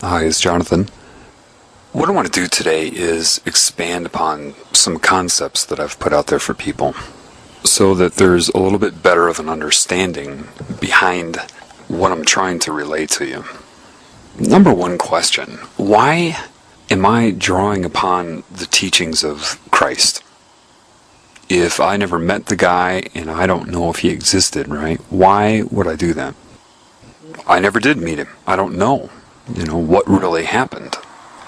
Hi, it's Jonathan. What I want to do today is expand upon some concepts that I've put out there for people so that there's a little bit better of an understanding behind what I'm trying to relay to you. Number one question, why am I drawing upon the teachings of Christ? If I never met the guy and I don't know if he existed, right? Why would I do that? I never did meet him. I don't know, what really happened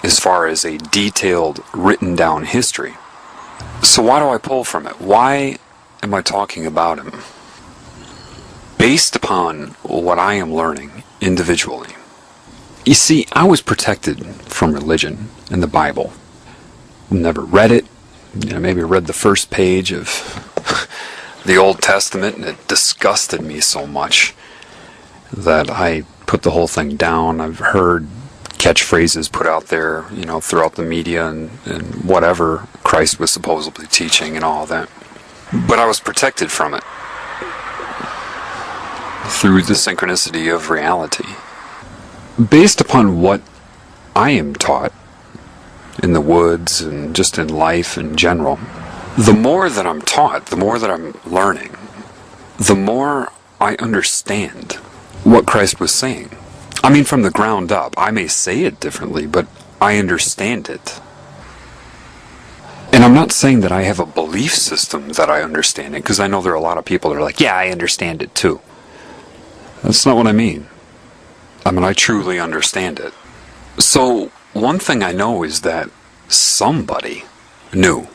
as far as a detailed, written down history. So why do I pull from it? Why am I talking about him? Based upon what I am learning individually. You see, I was protected from religion and the Bible. Never read it. Maybe read the first page of the Old Testament and it disgusted me so much that I put the whole thing down. I've heard catchphrases put out there, throughout the media and whatever Christ was supposedly teaching and all that. But I was protected from it through the synchronicity of reality. Based upon what I am taught in the woods and just in life in general, the more that I'm taught, the more that I'm learning, the more I understand what Christ was saying. I mean, from the ground up. I may say it differently, but I understand it. And I'm not saying that I have a belief system that I understand it, because I know there are a lot of people that are like, yeah, I understand it too. That's not what I mean. I truly understand it. So, one thing I know is that somebody knew.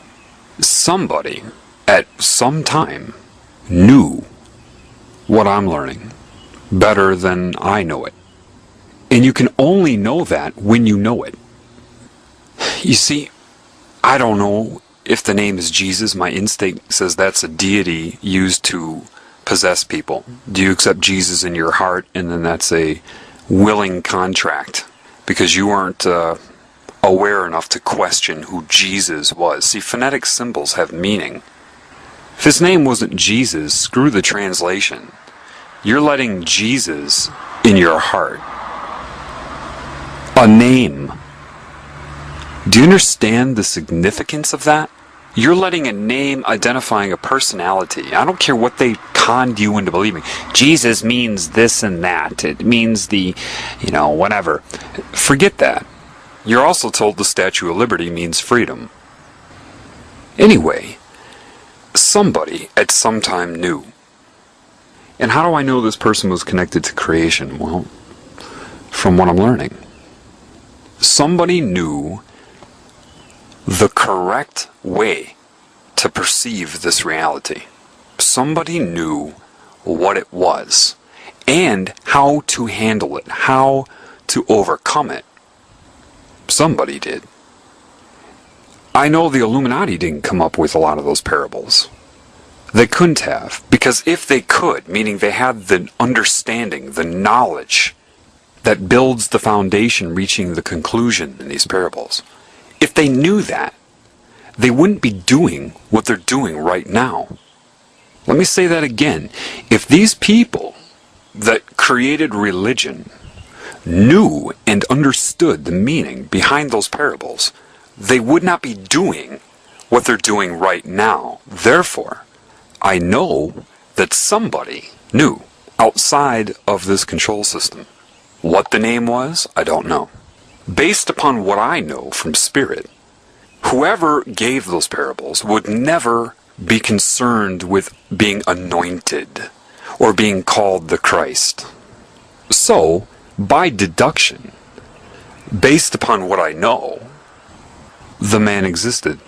Somebody, at some time, knew what I'm learning better than I know it. And you can only know that when you know it. You see, I don't know if the name is Jesus. My instinct says that's a deity used to possess people. Do you accept Jesus in your heart? And then that's a willing contract because you aren't aware enough to question who Jesus was. See, phonetic symbols have meaning. If his name wasn't Jesus, screw the translation. You're letting Jesus in your heart. A name. Do you understand the significance of that? You're letting a name identifying a personality. I don't care what they conned you into believing. Jesus means this and that. It means the, whatever. Forget that. You're also told the Statue of Liberty means freedom. Anyway, somebody at some time knew. And how do I know this person was connected to creation? Well, from what I'm learning. Somebody knew the correct way to perceive this reality. Somebody knew what it was and how to handle it, how to overcome it. Somebody did. I know the Illuminati didn't come up with a lot of those parables. They couldn't have, because if they could, meaning they had the understanding, the knowledge that builds the foundation reaching the conclusion in these parables, if they knew that, they wouldn't be doing what they're doing right now. Let me say that again. If these people that created religion knew and understood the meaning behind those parables, they would not be doing what they're doing right now. Therefore, I know that somebody knew outside of this control system. What the name was, I don't know. Based upon what I know from Spirit, whoever gave those parables would never be concerned with being anointed or being called the Christ. So, by deduction, based upon what I know, the man existed.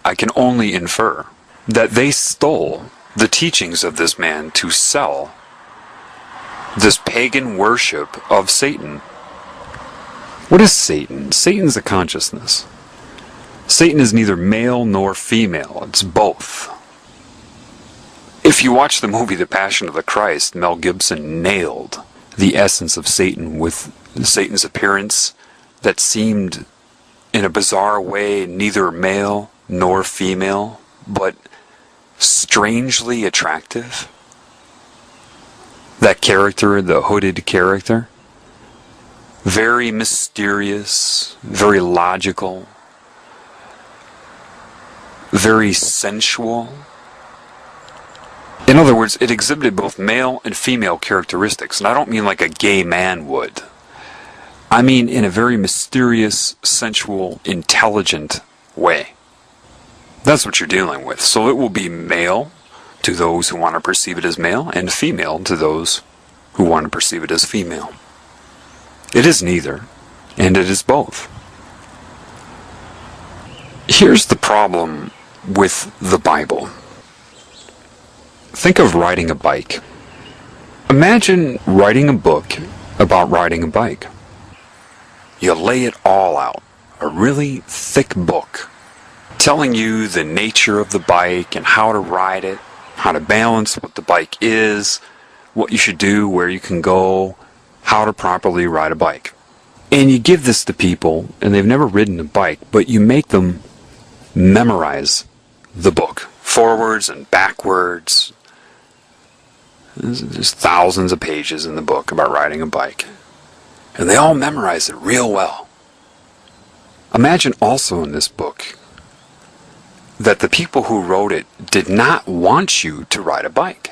I can only infer that they stole the teachings of this man to sell this pagan worship of Satan. What is Satan? Satan's a consciousness. Satan is neither male nor female. It's both. If you watch the movie The Passion of the Christ, Mel Gibson nailed the essence of Satan with Satan's appearance that seemed in a bizarre way neither male nor female, but strangely attractive. That character, the hooded character, very mysterious, very logical, very sensual. In other words, it exhibited both male and female characteristics, and I don't mean like a gay man would. I mean in a very mysterious, sensual, intelligent way. That's what you're dealing with. So it will be male to those who want to perceive it as male, and female to those who want to perceive it as female. It is neither, and it is both. Here's the problem with the Bible. Think of riding a bike. Imagine writing a book about riding a bike. You lay it all out, a really thick book, telling you the nature of the bike and how to ride it, how to balance what the bike is, what you should do, where you can go, how to properly ride a bike. And you give this to people, and they've never ridden a bike, but you make them memorize the book, forwards and backwards. There's thousands of pages in the book about riding a bike, and they all memorize it real well. Imagine also in this book that the people who wrote it did not want you to ride a bike.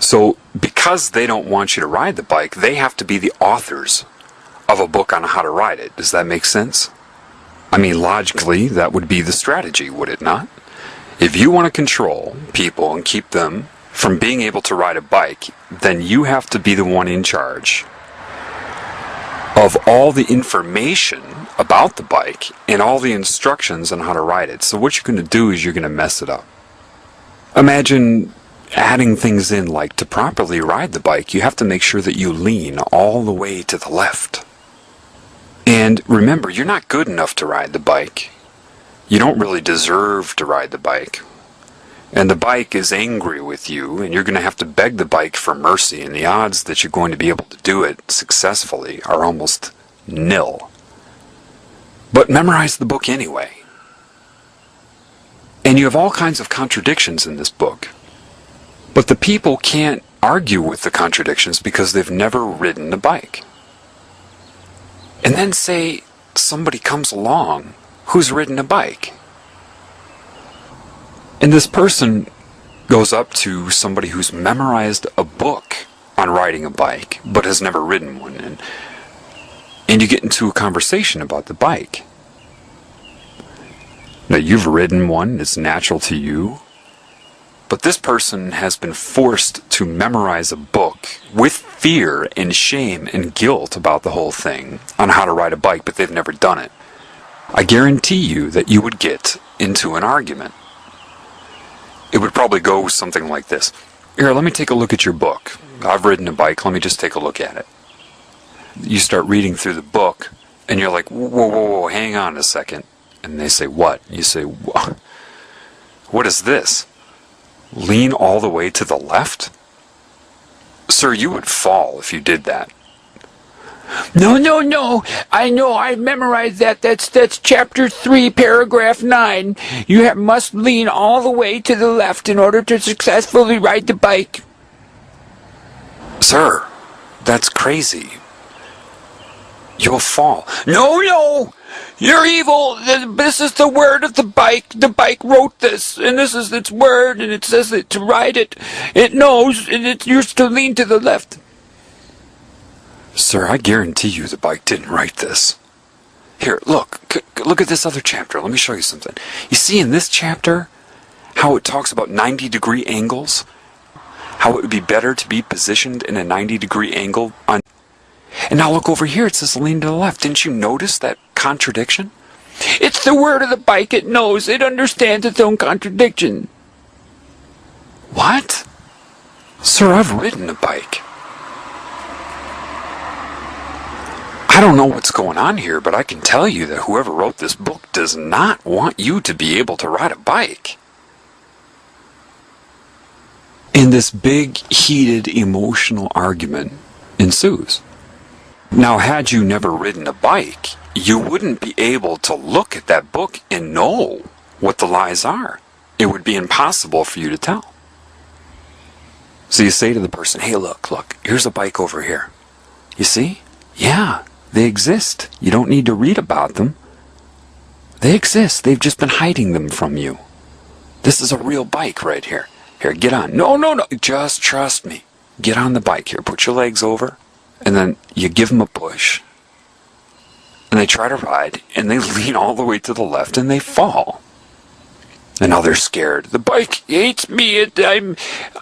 So, because they don't want you to ride the bike, they have to be the authors of a book on how to ride it. Does that make sense? I mean, logically, that would be the strategy, would it not? If you want to control people and keep them from being able to ride a bike, then you have to be the one in charge of all the information about the bike and all the instructions on how to ride it. So what you're going to do is you're going to mess it up. Imagine adding things in like, to properly ride the bike, you have to make sure that you lean all the way to the left. And remember, you're not good enough to ride the bike. You don't really deserve to ride the bike. And the bike is angry with you, and you're going to have to beg the bike for mercy, and the odds that you're going to be able to do it successfully are almost nil. But memorize the book anyway. And you have all kinds of contradictions in this book. But the people can't argue with the contradictions because they've never ridden a bike. And then say somebody comes along who's ridden a bike. And this person goes up to somebody who's memorized a book on riding a bike, but has never ridden one. And you get into a conversation about the bike. Now, you've ridden one, it's natural to you. But this person has been forced to memorize a book with fear and shame and guilt about the whole thing on how to ride a bike, but they've never done it. I guarantee you that you would get into an argument. It would probably go something like this. Here, let me take a look at your book. I've ridden a bike, let me just take a look at it. You start reading through the book, and you're like, whoa, hang on a second. And they say, what? You say, what is this? Lean all the way to the left? Sir, you would fall if you did that. No. I know, I memorized that. That's chapter 3, paragraph 9. You must lean all the way to the left in order to successfully ride the bike. Sir, that's crazy. You'll fall. No! You're evil. This is the word of the bike. The bike wrote this, and this is its word, and it says that to ride it, it knows, and you're to lean to the left. Sir, I guarantee you the bike didn't write this. Here, look at this other chapter. Let me show you something. You see in this chapter how it talks about 90-degree angles? How it would be better to be positioned in a 90-degree angle on... And now look over here, it says lean to the left. Didn't you notice that contradiction? It's the word of the bike. It knows. It understands its own contradiction. What? Sir, I've ridden a bike. I don't know what's going on here, but I can tell you that whoever wrote this book does not want you to be able to ride a bike. And this big, heated, emotional argument ensues. Now, had you never ridden a bike, you wouldn't be able to look at that book and know what the lies are. It would be impossible for you to tell. So you say to the person, hey, look, here's a bike over here. You see? Yeah, they exist. You don't need to read about them. They exist. They've just been hiding them from you. This is a real bike right here. Here, get on. No, no, no. Just trust me. Get on the bike here. Put your legs over. And then you give them a push. And they try to ride. And they lean all the way to the left. And they fall. And now they're scared. The bike hates me.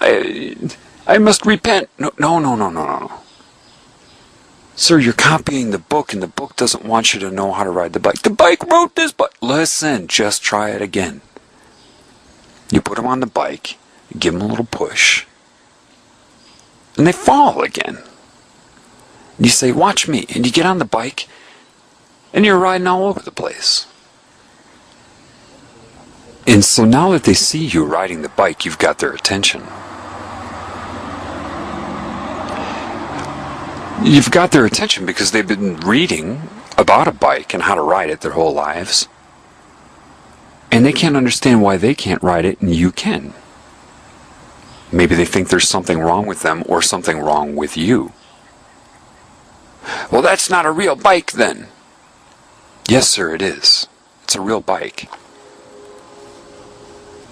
I must repent. No, no, no, no, no, no. Sir, you're copying the book, and the book doesn't want you to know how to ride the bike. The bike wrote this, but listen, just try it again. You put them on the bike, you give them a little push, and they fall again. And you say, watch me, and you get on the bike, and you're riding all over the place. And so now that they see you riding the bike, you've got their attention. You've got their attention because they've been reading about a bike and how to ride it their whole lives. And they can't understand why they can't ride it and you can. Maybe they think there's something wrong with them or something wrong with you. Well, that's not a real bike then. Yes, sir, it is. It's a real bike.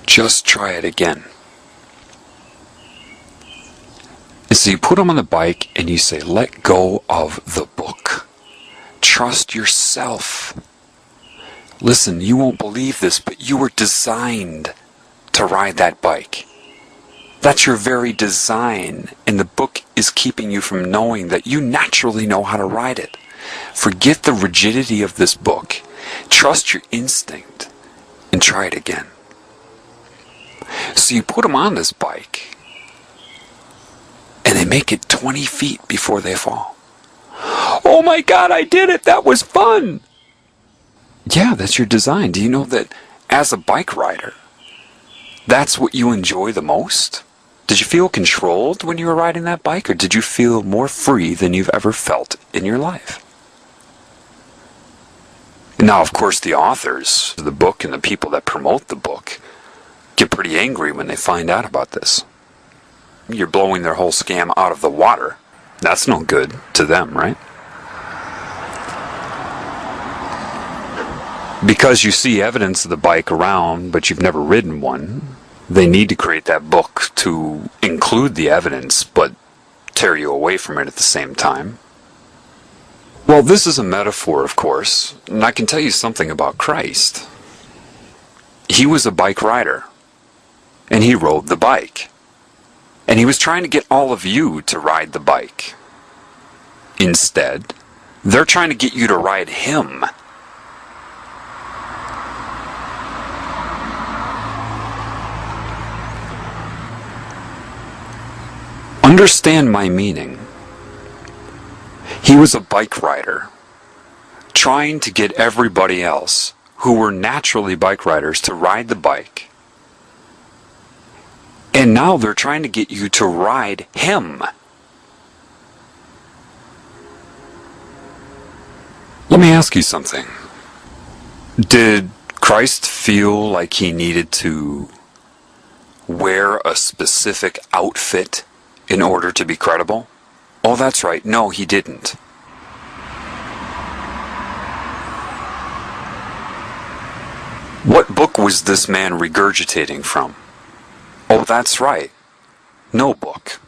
Just try it again. And so you put them on the bike and you say, let go of the book. Trust yourself. Listen, you won't believe this, but you were designed to ride that bike. That's your very design, and the book is keeping you from knowing that you naturally know how to ride it. Forget the rigidity of this book. Trust your instinct and try it again. So you put them on this bike, and they make it 20 feet before they fall. Oh my God, I did it! That was fun! Yeah, that's your design. Do you know that as a bike rider, that's what you enjoy the most? Did you feel controlled when you were riding that bike, or did you feel more free than you've ever felt in your life? Now, of course, the authors of the book and the people that promote the book get pretty angry when they find out about this. You're blowing their whole scam out of the water. That's no good to them, right? Because you see evidence of the bike around, but you've never ridden one, they need to create that book to include the evidence, but tear you away from it at the same time. Well, this is a metaphor, of course, and I can tell you something about Christ. He was a bike rider, and he rode the bike. And he was trying to get all of you to ride the bike. Instead, they're trying to get you to ride him. Understand my meaning. He was a bike rider, trying to get everybody else who were naturally bike riders to ride the bike. And now they're trying to get you to ride him. Let me ask you something. Did Christ feel like he needed to wear a specific outfit in order to be credible? Oh, that's right. No, he didn't. What book was this man regurgitating from? Oh, that's right. No book.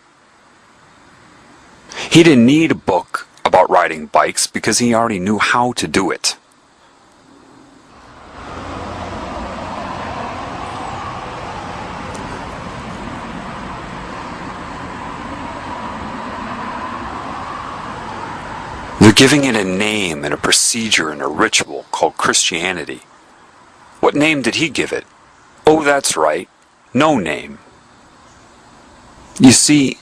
He didn't need a book about riding bikes because he already knew how to do it. They're giving it a name and a procedure and a ritual called Christianity. What name did he give it? Oh, that's right. No name. You see,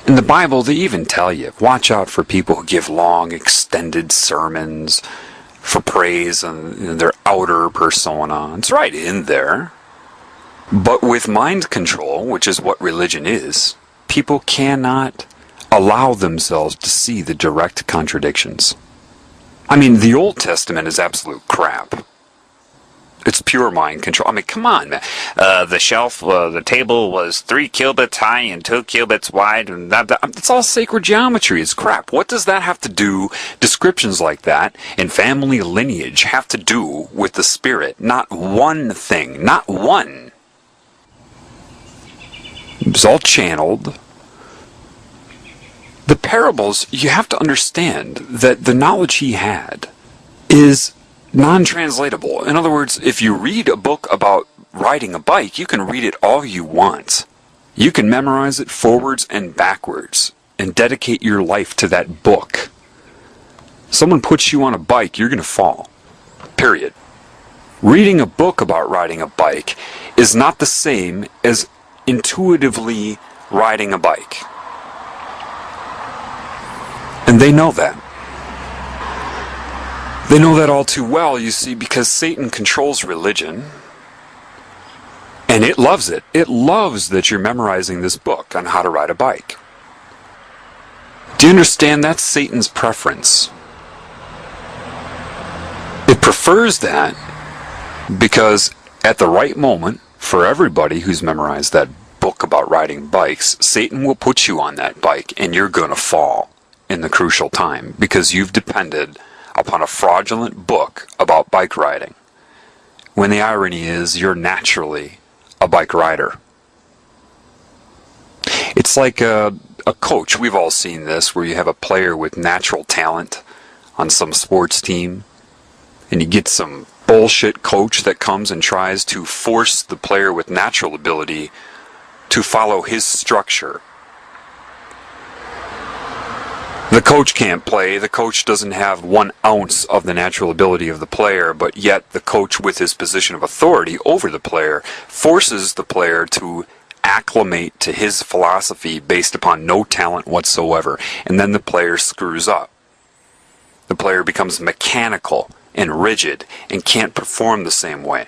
in the Bible they even tell you, watch out for people who give long, extended sermons for praise on their outer persona. It's right in there. But with mind control, which is what religion is, people cannot allow themselves to see the direct contradictions. I mean, the Old Testament is absolute crap. It's pure mind control. I mean, come on, man. The table was 3 cubits high and 2 cubits wide, and it's all sacred geometry. It's crap. What does that have to do, descriptions like that, and family lineage have to do with the spirit? Not one thing. Not one. It's all channeled. The parables, you have to understand that the knowledge he had is non-translatable. In other words, if you read a book about riding a bike, you can read it all you want. You can memorize it forwards and backwards and dedicate your life to that book. Someone puts you on a bike, you're going to fall. Period. Reading a book about riding a bike is not the same as intuitively riding a bike. And they know that. They know that all too well, you see, because Satan controls religion, and it loves it. It loves that you're memorizing this book on how to ride a bike. Do you understand? That's Satan's preference. It prefers that because at the right moment, for everybody who's memorized that book about riding bikes, Satan will put you on that bike, and you're going to fall in the crucial time because you've depended upon a fraudulent book about bike riding, when the irony is you're naturally a bike rider. It's like a coach. We've all seen this, where you have a player with natural talent on some sports team, and you get some bullshit coach that comes and tries to force the player with natural ability to follow his structure. The coach can't play. The coach doesn't have 1 ounce of the natural ability of the player, but yet the coach, with his position of authority over the player, forces the player to acclimate to his philosophy based upon no talent whatsoever. And then the player screws up. The player becomes mechanical and rigid and can't perform the same way.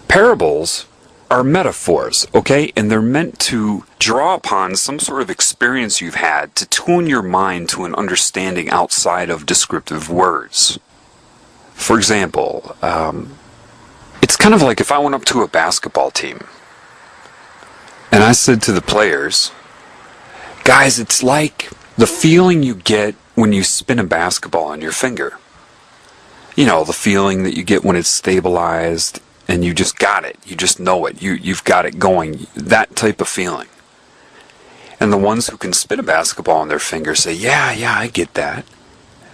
Parables are metaphors, okay? And they're meant to draw upon some sort of experience you've had to tune your mind to an understanding outside of descriptive words. For example, it's kind of like if I went up to a basketball team and I said to the players, guys, it's like the feeling you get when you spin a basketball on your finger. You know, the feeling that you get when it's stabilized and you just got it. You just know it. You've got it going. That type of feeling. And the ones who can spin a basketball on their finger say, yeah, I get that.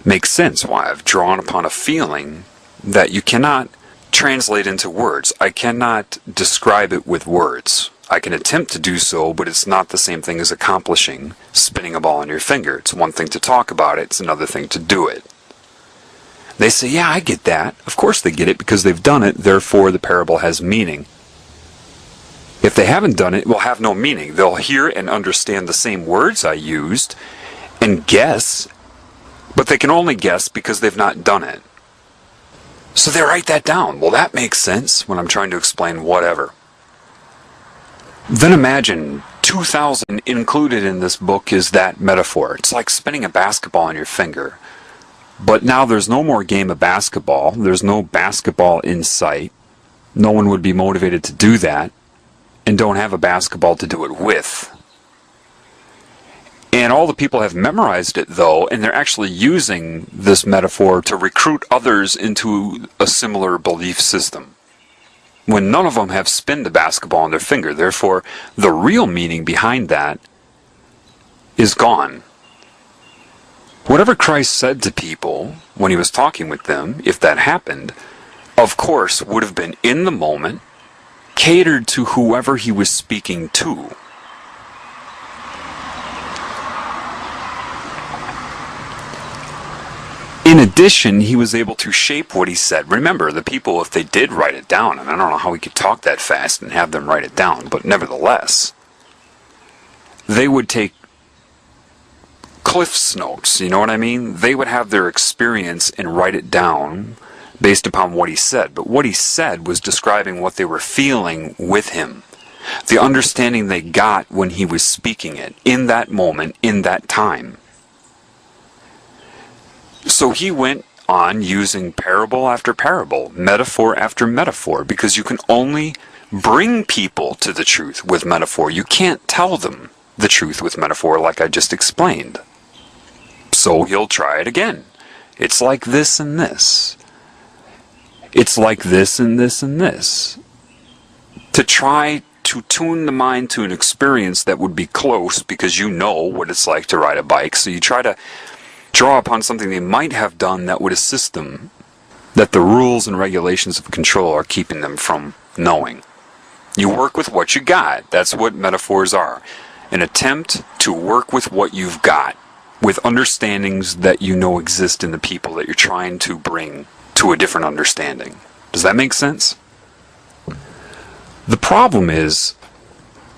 Makes sense why I've drawn upon a feeling that you cannot translate into words. I cannot describe it with words. I can attempt to do so, but it's not the same thing as accomplishing spinning a ball on your finger. It's one thing to talk about it. It's another thing to do it. They say, yeah, I get that. Of course they get it because they've done it, therefore the parable has meaning. If they haven't done it, it will have no meaning. They'll hear and understand the same words I used and guess, but they can only guess because they've not done it. So they write that down. Well, that makes sense when I'm trying to explain whatever. Then imagine 2,000 included in this book is that metaphor. It's like spinning a basketball on your finger. But now there's no more game of basketball. There's no basketball in sight. No one would be motivated to do that and don't have a basketball to do it with. And all the people have memorized it, though, and they're actually using this metaphor to recruit others into a similar belief system, when none of them have spinned a basketball on their finger. Therefore, the real meaning behind that is gone. Whatever Christ said to people when he was talking with them, if that happened, of course, would have been in the moment, catered to whoever he was speaking to. In addition, he was able to shape what he said. Remember, the people, if they did write it down, and I don't know how he could talk that fast and have them write it down, but nevertheless, they would take Cliff's notes, you know what I mean? They would have their experience and write it down based upon what he said. But what he said was describing what they were feeling with him. The understanding they got when he was speaking it, in that moment, in that time. So he went on using parable after parable, metaphor after metaphor, because you can only bring people to the truth with metaphor. You can't tell them the truth with metaphor like I just explained. So he'll try it again. It's like this and this. It's like this and this and this. To try to tune the mind to an experience that would be close, because you know what it's like to ride a bike, so you try to draw upon something they might have done that would assist them, that the rules and regulations of control are keeping them from knowing. You work with what you got. That's what metaphors are. An attempt to work with what you've got, with understandings that you know exist in the people that you're trying to bring to a different understanding. Does that make sense? The problem is,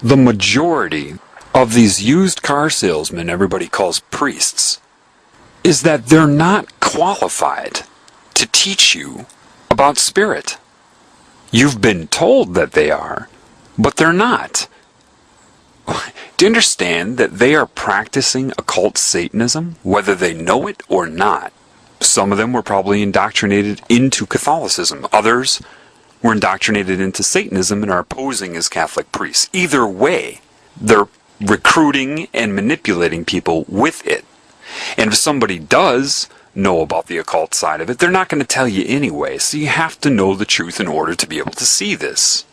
the majority of these used car salesmen everybody calls priests, is that they're not qualified to teach you about spirit. You've been told that they are, but they're not. Do you understand that they are practicing occult Satanism, whether they know it or not? Some of them were probably indoctrinated into Catholicism. Others were indoctrinated into Satanism and are posing as Catholic priests. Either way, they're recruiting and manipulating people with it. And if somebody does know about the occult side of it, they're not going to tell you anyway. So you have to know the truth in order to be able to see this.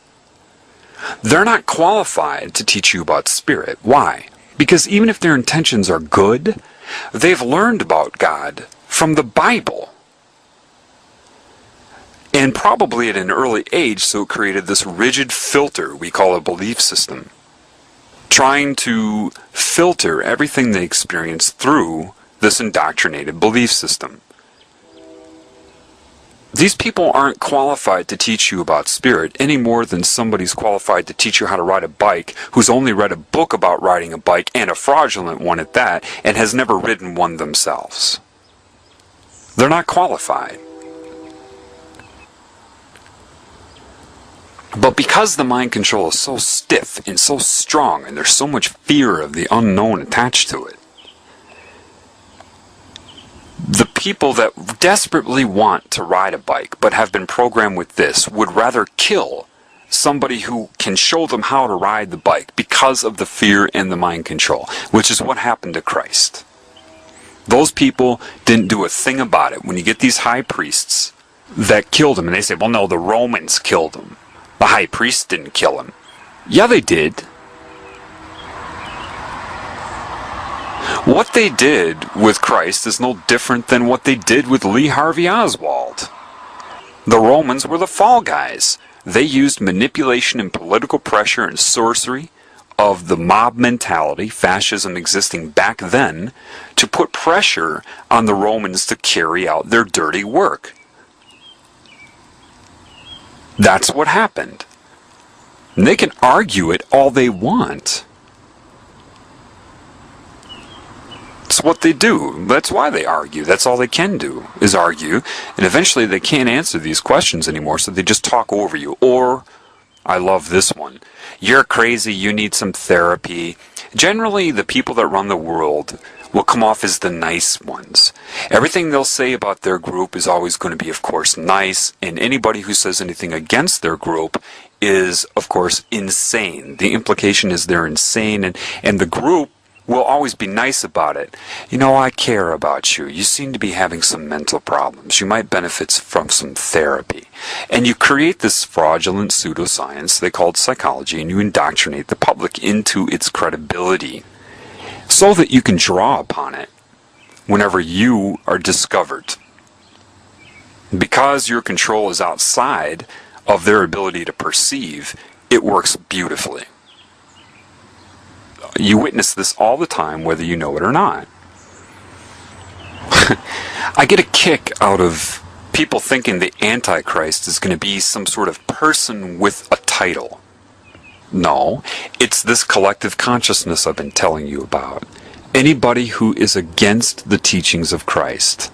They're not qualified to teach you about spirit. Why? Because even if their intentions are good, they've learned about God from the Bible. And probably at an early age, so it created this rigid filter we call a belief system, trying to filter everything they experience through this indoctrinated belief system. These people aren't qualified to teach you about spirit any more than somebody's qualified to teach you how to ride a bike who's only read a book about riding a bike, and a fraudulent one at that, and has never ridden one themselves. They're not qualified. But because the mind control is so stiff and so strong, and there's so much fear of the unknown attached to it, the people that desperately want to ride a bike but have been programmed with this would rather kill somebody who can show them how to ride the bike because of the fear and the mind control, which is what happened to Christ. Those people didn't do a thing about it. When you get these high priests that killed him, and they say, well, no, the Romans killed him. The high priest didn't kill him. Yeah, they did. What they did with Christ is no different than what they did with Lee Harvey Oswald. The Romans were the fall guys. They used manipulation and political pressure and sorcery of the mob mentality, fascism existing back then, to put pressure on the Romans to carry out their dirty work. That's what happened. And they can argue it all they want. It's what they do. That's why they argue. That's all they can do, is argue. And eventually they can't answer these questions anymore, so they just talk over you. Or, I love this one, you're crazy, you need some therapy. Generally, the people that run the world will come off as the nice ones. Everything they'll say about their group is always going to be, of course, nice, and anybody who says anything against their group is, of course, insane. The implication is they're insane, and the group will always be nice about it. You know, I care about you. You seem to be having some mental problems. You might benefit from some therapy. And you create this fraudulent pseudoscience they called psychology, and you indoctrinate the public into its credibility so that you can draw upon it whenever you are discovered. Because your control is outside of their ability to perceive, it works beautifully. You witness this all the time, whether you know it or not. I get a kick out of people thinking the Antichrist is going to be some sort of person with a title. No, it's this collective consciousness I've been telling you about. Anybody who is against the teachings of Christ.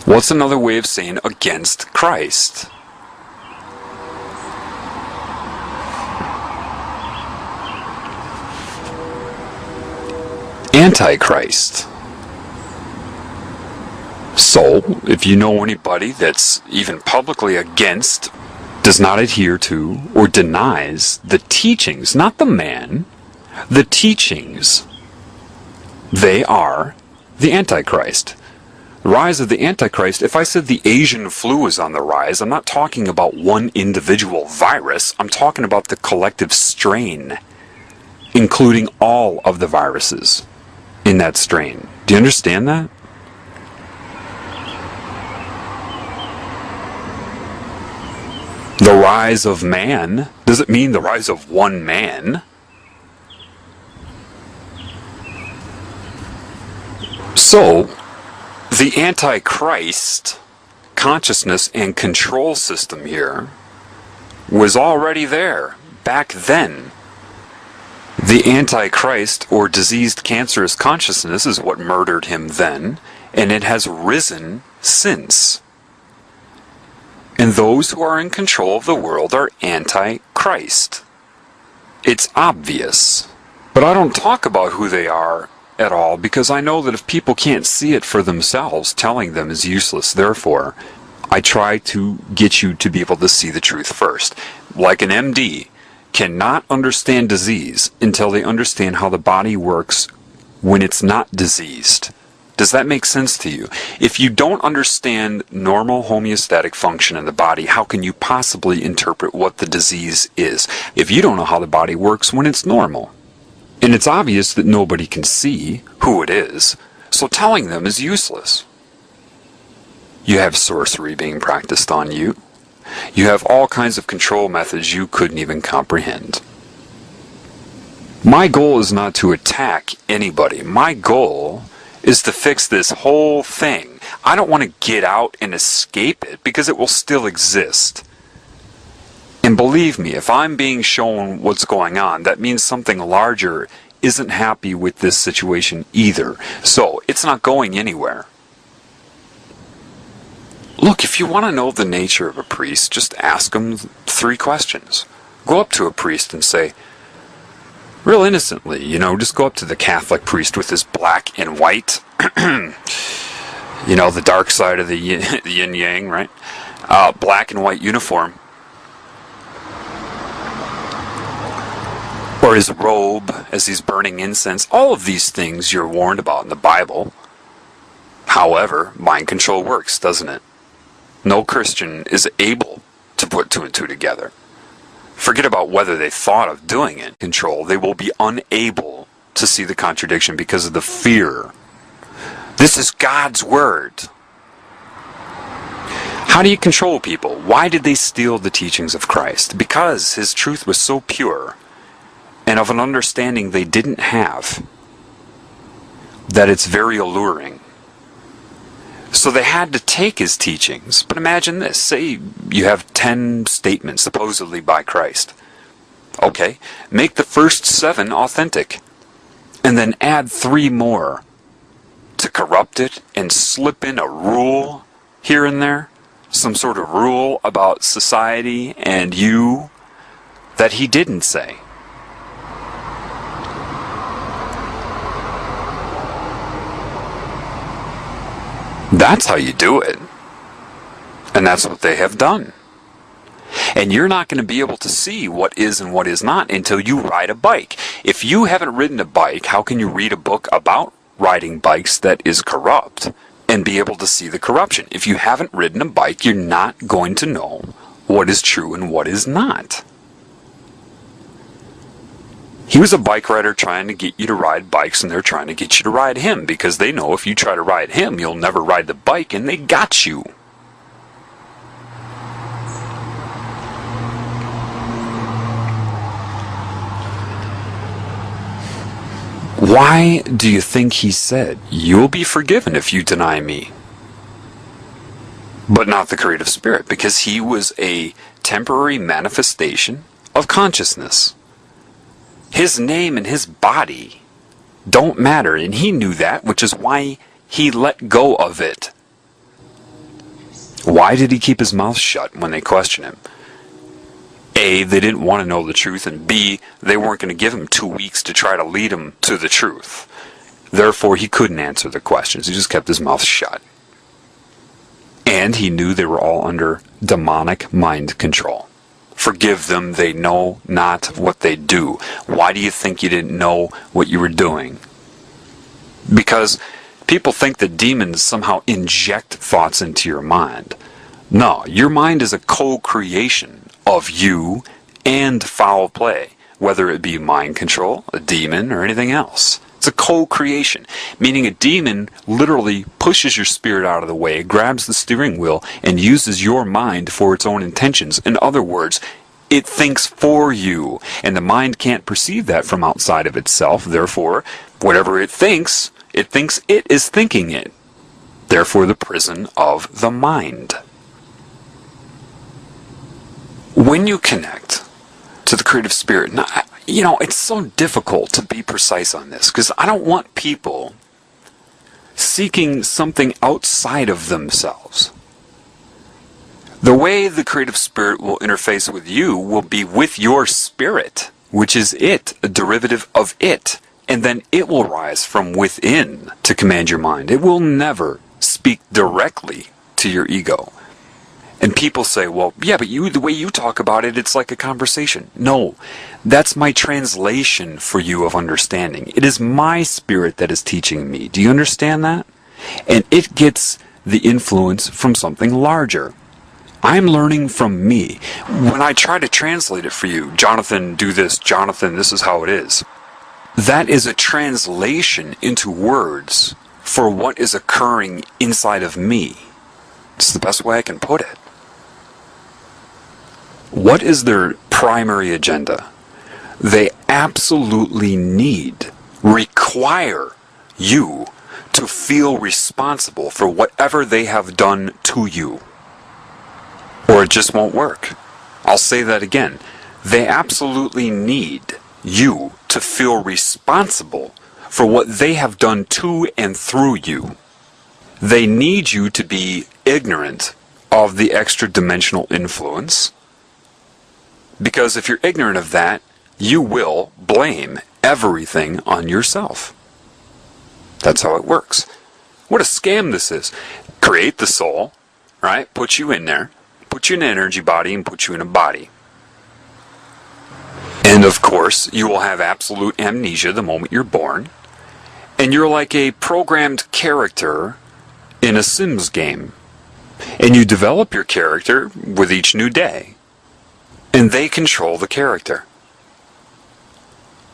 What's another way of saying against Christ? Antichrist. So, if you know anybody that's even publicly against, does not adhere to, or denies the teachings, not the man, the teachings, they are the Antichrist. The rise of the Antichrist, if I said the Asian flu is on the rise, I'm not talking about one individual virus, I'm talking about the collective strain, including all of the viruses in that strain. Do you understand that? The rise of man doesn't mean the rise of one man. So, the Antichrist consciousness and control system here was already there back then. The Antichrist, or diseased cancerous consciousness, is what murdered him then, and it has risen since. And those who are in control of the world are Antichrist. It's obvious. But I don't talk about who they are at all, because I know that if people can't see it for themselves, telling them is useless. Therefore, I try to get you to be able to see the truth first. Like an MD cannot understand disease until they understand how the body works when it's not diseased. Does that make sense to you? If you don't understand normal homeostatic function in the body, how can you possibly interpret what the disease is if you don't know how the body works when it's normal? And it's obvious that nobody can see who it is, so telling them is useless. You have sorcery being practiced on you. You have all kinds of control methods you couldn't even comprehend. My goal is not to attack anybody. My goal is to fix this whole thing. I don't want to get out and escape it, because it will still exist. And believe me, if I'm being shown what's going on, that means something larger isn't happy with this situation either. So, it's not going anywhere. Look, if you want to know the nature of a priest, just ask him 3 questions. Go up to a priest and say, real innocently, just go up to the Catholic priest with his black and white, the dark side of the yin-yang, right? Black and white uniform. Or his robe as he's burning incense. All of these things you're warned about in the Bible. However, mind control works, doesn't it? No Christian is able to put 2 and 2 together. Forget about whether they thought of doing it. Control, they will be unable to see the contradiction because of the fear. This is God's word. How do you control people? Why did they steal the teachings of Christ? Because his truth was so pure and of an understanding they didn't have that it's very alluring. So they had to take his teachings. But imagine this. Say you have 10 statements supposedly by Christ. Okay, make the first 7 authentic. And then add 3 more to corrupt it and slip in a rule here and there. Some sort of rule about society and you that he didn't say. That's how you do it. And that's what they have done. And you're not going to be able to see what is and what is not until you ride a bike. If you haven't ridden a bike, how can you read a book about riding bikes that is corrupt and be able to see the corruption? If you haven't ridden a bike, you're not going to know what is true and what is not. He was a bike rider trying to get you to ride bikes, and they're trying to get you to ride him, because they know if you try to ride him, you'll never ride the bike, and they got you. Why do you think he said, "You'll be forgiven if you deny me"? But not the creative spirit, because he was a temporary manifestation of consciousness. His name and his body don't matter, and he knew that, which is why he let go of it. Why did he keep his mouth shut when they questioned him? A, they didn't want to know the truth, and B, they weren't going to give him 2 weeks to try to lead him to the truth. Therefore, he couldn't answer the questions. He just kept his mouth shut. And he knew they were all under demonic mind control. Forgive them, they know not what they do. Why do you think you didn't know what you were doing? Because people think that demons somehow inject thoughts into your mind. No, your mind is a co-creation of you and foul play, whether it be mind control, a demon, or anything else. It's a co-creation, meaning a demon literally pushes your spirit out of the way, grabs the steering wheel, and uses your mind for its own intentions. In other words, it thinks for you, and the mind can't perceive that from outside of itself. Therefore, whatever it thinks it is thinking it. Therefore, the prison of the mind. When you connect to the creative spirit, now, it's so difficult to be precise on this, because I don't want people seeking something outside of themselves. The way the creative spirit will interface with you will be with your spirit, which is it, a derivative of it. And then it will rise from within to command your mind. It will never speak directly to your ego. And people say, well, yeah, but the way you talk about it, it's like a conversation. No, that's my translation for you of understanding. It is my spirit that is teaching me. Do you understand that? And it gets the influence from something larger. I'm learning from me. When I try to translate it for you, Jonathan, do this, Jonathan, this is how it is. That is a translation into words for what is occurring inside of me. It's the best way I can put it. What is their primary agenda? They absolutely require you to feel responsible for whatever they have done to you. Or it just won't work. I'll say that again. They absolutely need you to feel responsible for what they have done to and through you. They need you to be ignorant of the extra-dimensional influence, because if you're ignorant of that, you will blame everything on yourself. That's how it works. What a scam this is. Create the soul, right? Put you in there, put you in an energy body, and put you in a body. And of course, you will have absolute amnesia the moment you're born. And you're like a programmed character in a Sims game. And you develop your character with each new day. And they control the character.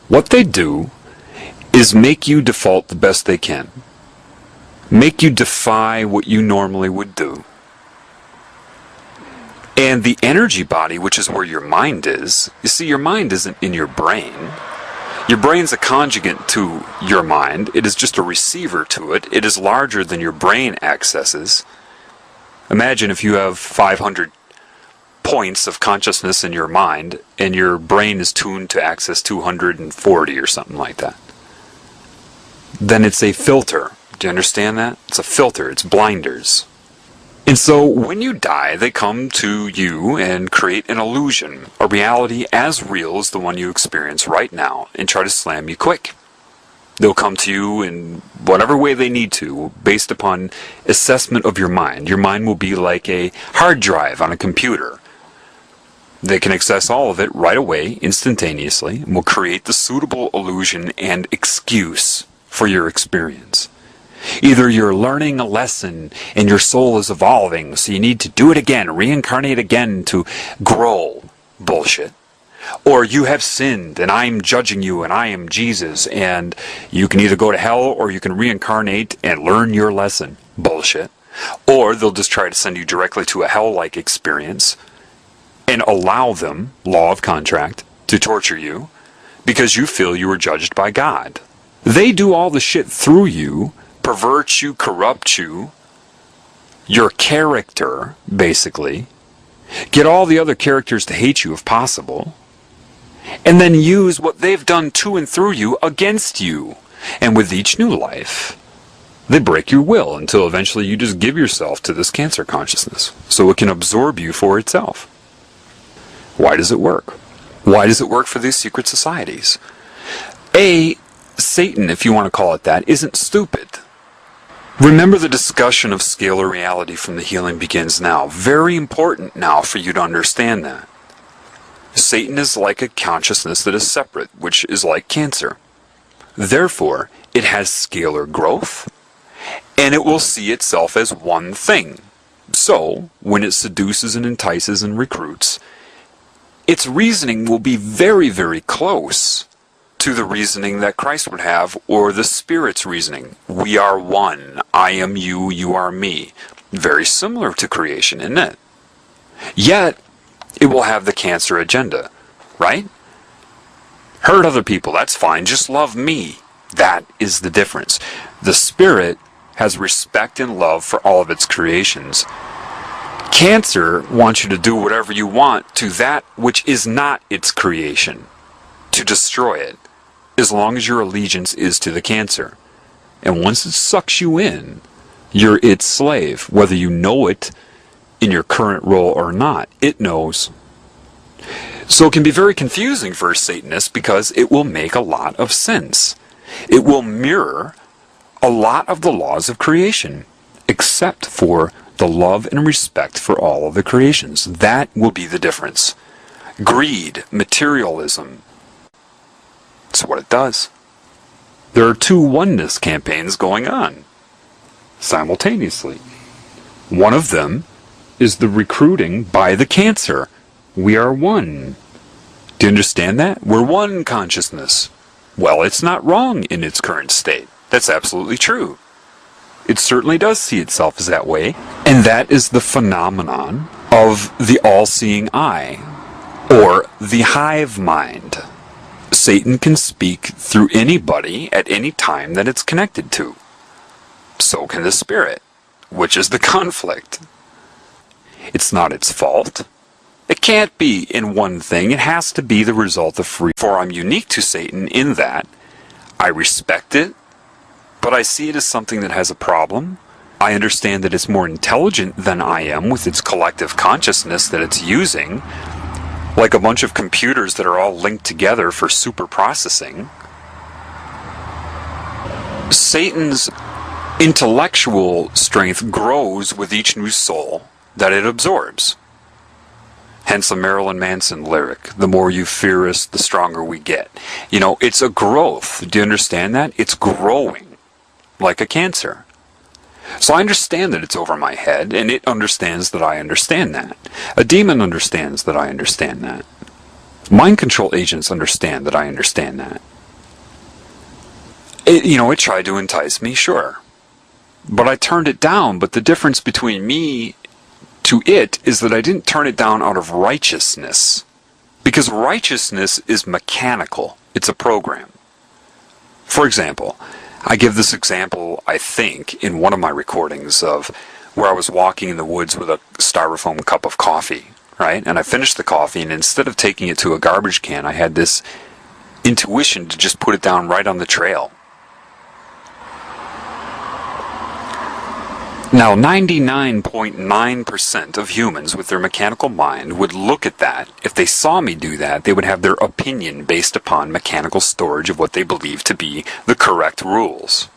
What they do is make you default the best they can. Make you defy what you normally would do. And the energy body, which is where your mind is, you see, your mind isn't in your brain. Your brain's a conjugate to your mind. It is just a receiver to it. It is larger than your brain accesses. Imagine if you have 500 points of consciousness in your mind, and your brain is tuned to access 240 or something like that. Then it's a filter. Do you understand that? It's a filter. It's blinders. And so when you die, they come to you and create an illusion, a reality as real as the one you experience right now, and try to slam you quick. They'll come to you in whatever way they need to, based upon assessment of your mind. Your mind will be like a hard drive on a computer. They can access all of it right away, instantaneously, and will create the suitable illusion and excuse for your experience. Either you're learning a lesson and your soul is evolving, so you need to do it again, reincarnate again to grow. Bullshit. Or you have sinned and I'm judging you and I am Jesus, and you can either go to hell or you can reincarnate and learn your lesson. Bullshit. Or they'll just try to send you directly to a hell-like experience and allow them, law of contract, to torture you because you feel you were judged by God. They do all the shit through you, pervert you, corrupt you, your character, basically, get all the other characters to hate you if possible, and then use what they've done to and through you against you. And with each new life, they break your will until eventually you just give yourself to this cancer consciousness so it can absorb you for itself. Why does it work? Why does it work for these secret societies? Satan, if you want to call it that, isn't stupid. Remember the discussion of scalar reality from the healing begins now. Very important now for you to understand that. Satan is like a consciousness that is separate, which is like cancer. Therefore, it has scalar growth, and it will see itself as one thing. So, when it seduces and entices and recruits, its reasoning will be very, very close to the reasoning that Christ would have, or the Spirit's reasoning. We are one. I am you, you are me. Very similar to creation, isn't it? Yet, it will have the cancer agenda, right? Hurt other people, that's fine. Just love me. That is the difference. The Spirit has respect and love for all of its creations. Cancer wants you to do whatever you want to that which is not its creation, to destroy it, as long as your allegiance is to the cancer. And once it sucks you in, you're its slave, whether you know it in your current role or not. It knows. So it can be very confusing for a Satanist because it will make a lot of sense. It will mirror a lot of the laws of creation, except for the love and respect for all of the creations. That will be the difference. Greed, materialism. That's what it does. There are two oneness campaigns going on simultaneously. One of them is the recruiting by the cancer. We are one. Do you understand that? We're one consciousness. Well, it's not wrong in its current state. That's absolutely true. It certainly does see itself as that way, and that is the phenomenon of the all-seeing eye, or the hive mind. Satan can speak through anybody at any time that it's connected to. So can the Spirit, which is the conflict. It's not its fault. It can't be in one thing. It has to be the result of free. For I'm unique to Satan in that I respect it, but I see it as something that has a problem. I understand that it's more intelligent than I am with its collective consciousness that it's using, like a bunch of computers that are all linked together for super processing. Satan's intellectual strength grows with each new soul that it absorbs. Hence a Marilyn Manson lyric, the more you fear us, the stronger we get. You know, it's a growth. Do you understand that? It's growing like a cancer. So I understand that it's over my head, and it understands that I understand that. A demon understands that I understand that. Mind control agents understand that I understand that. It tried to entice me, sure. But I turned it down. But the difference between me to it is that I didn't turn it down out of righteousness. Because righteousness is mechanical. It's a program. For example, I give this example, I think, in one of my recordings of where I was walking in the woods with a styrofoam cup of coffee, right? And I finished the coffee, and instead of taking it to a garbage can, I had this intuition to just put it down right on the trail. Now, 99.9% of humans with their mechanical mind would look at that. If they saw me do that, they would have their opinion based upon mechanical storage of what they believe to be the correct rules.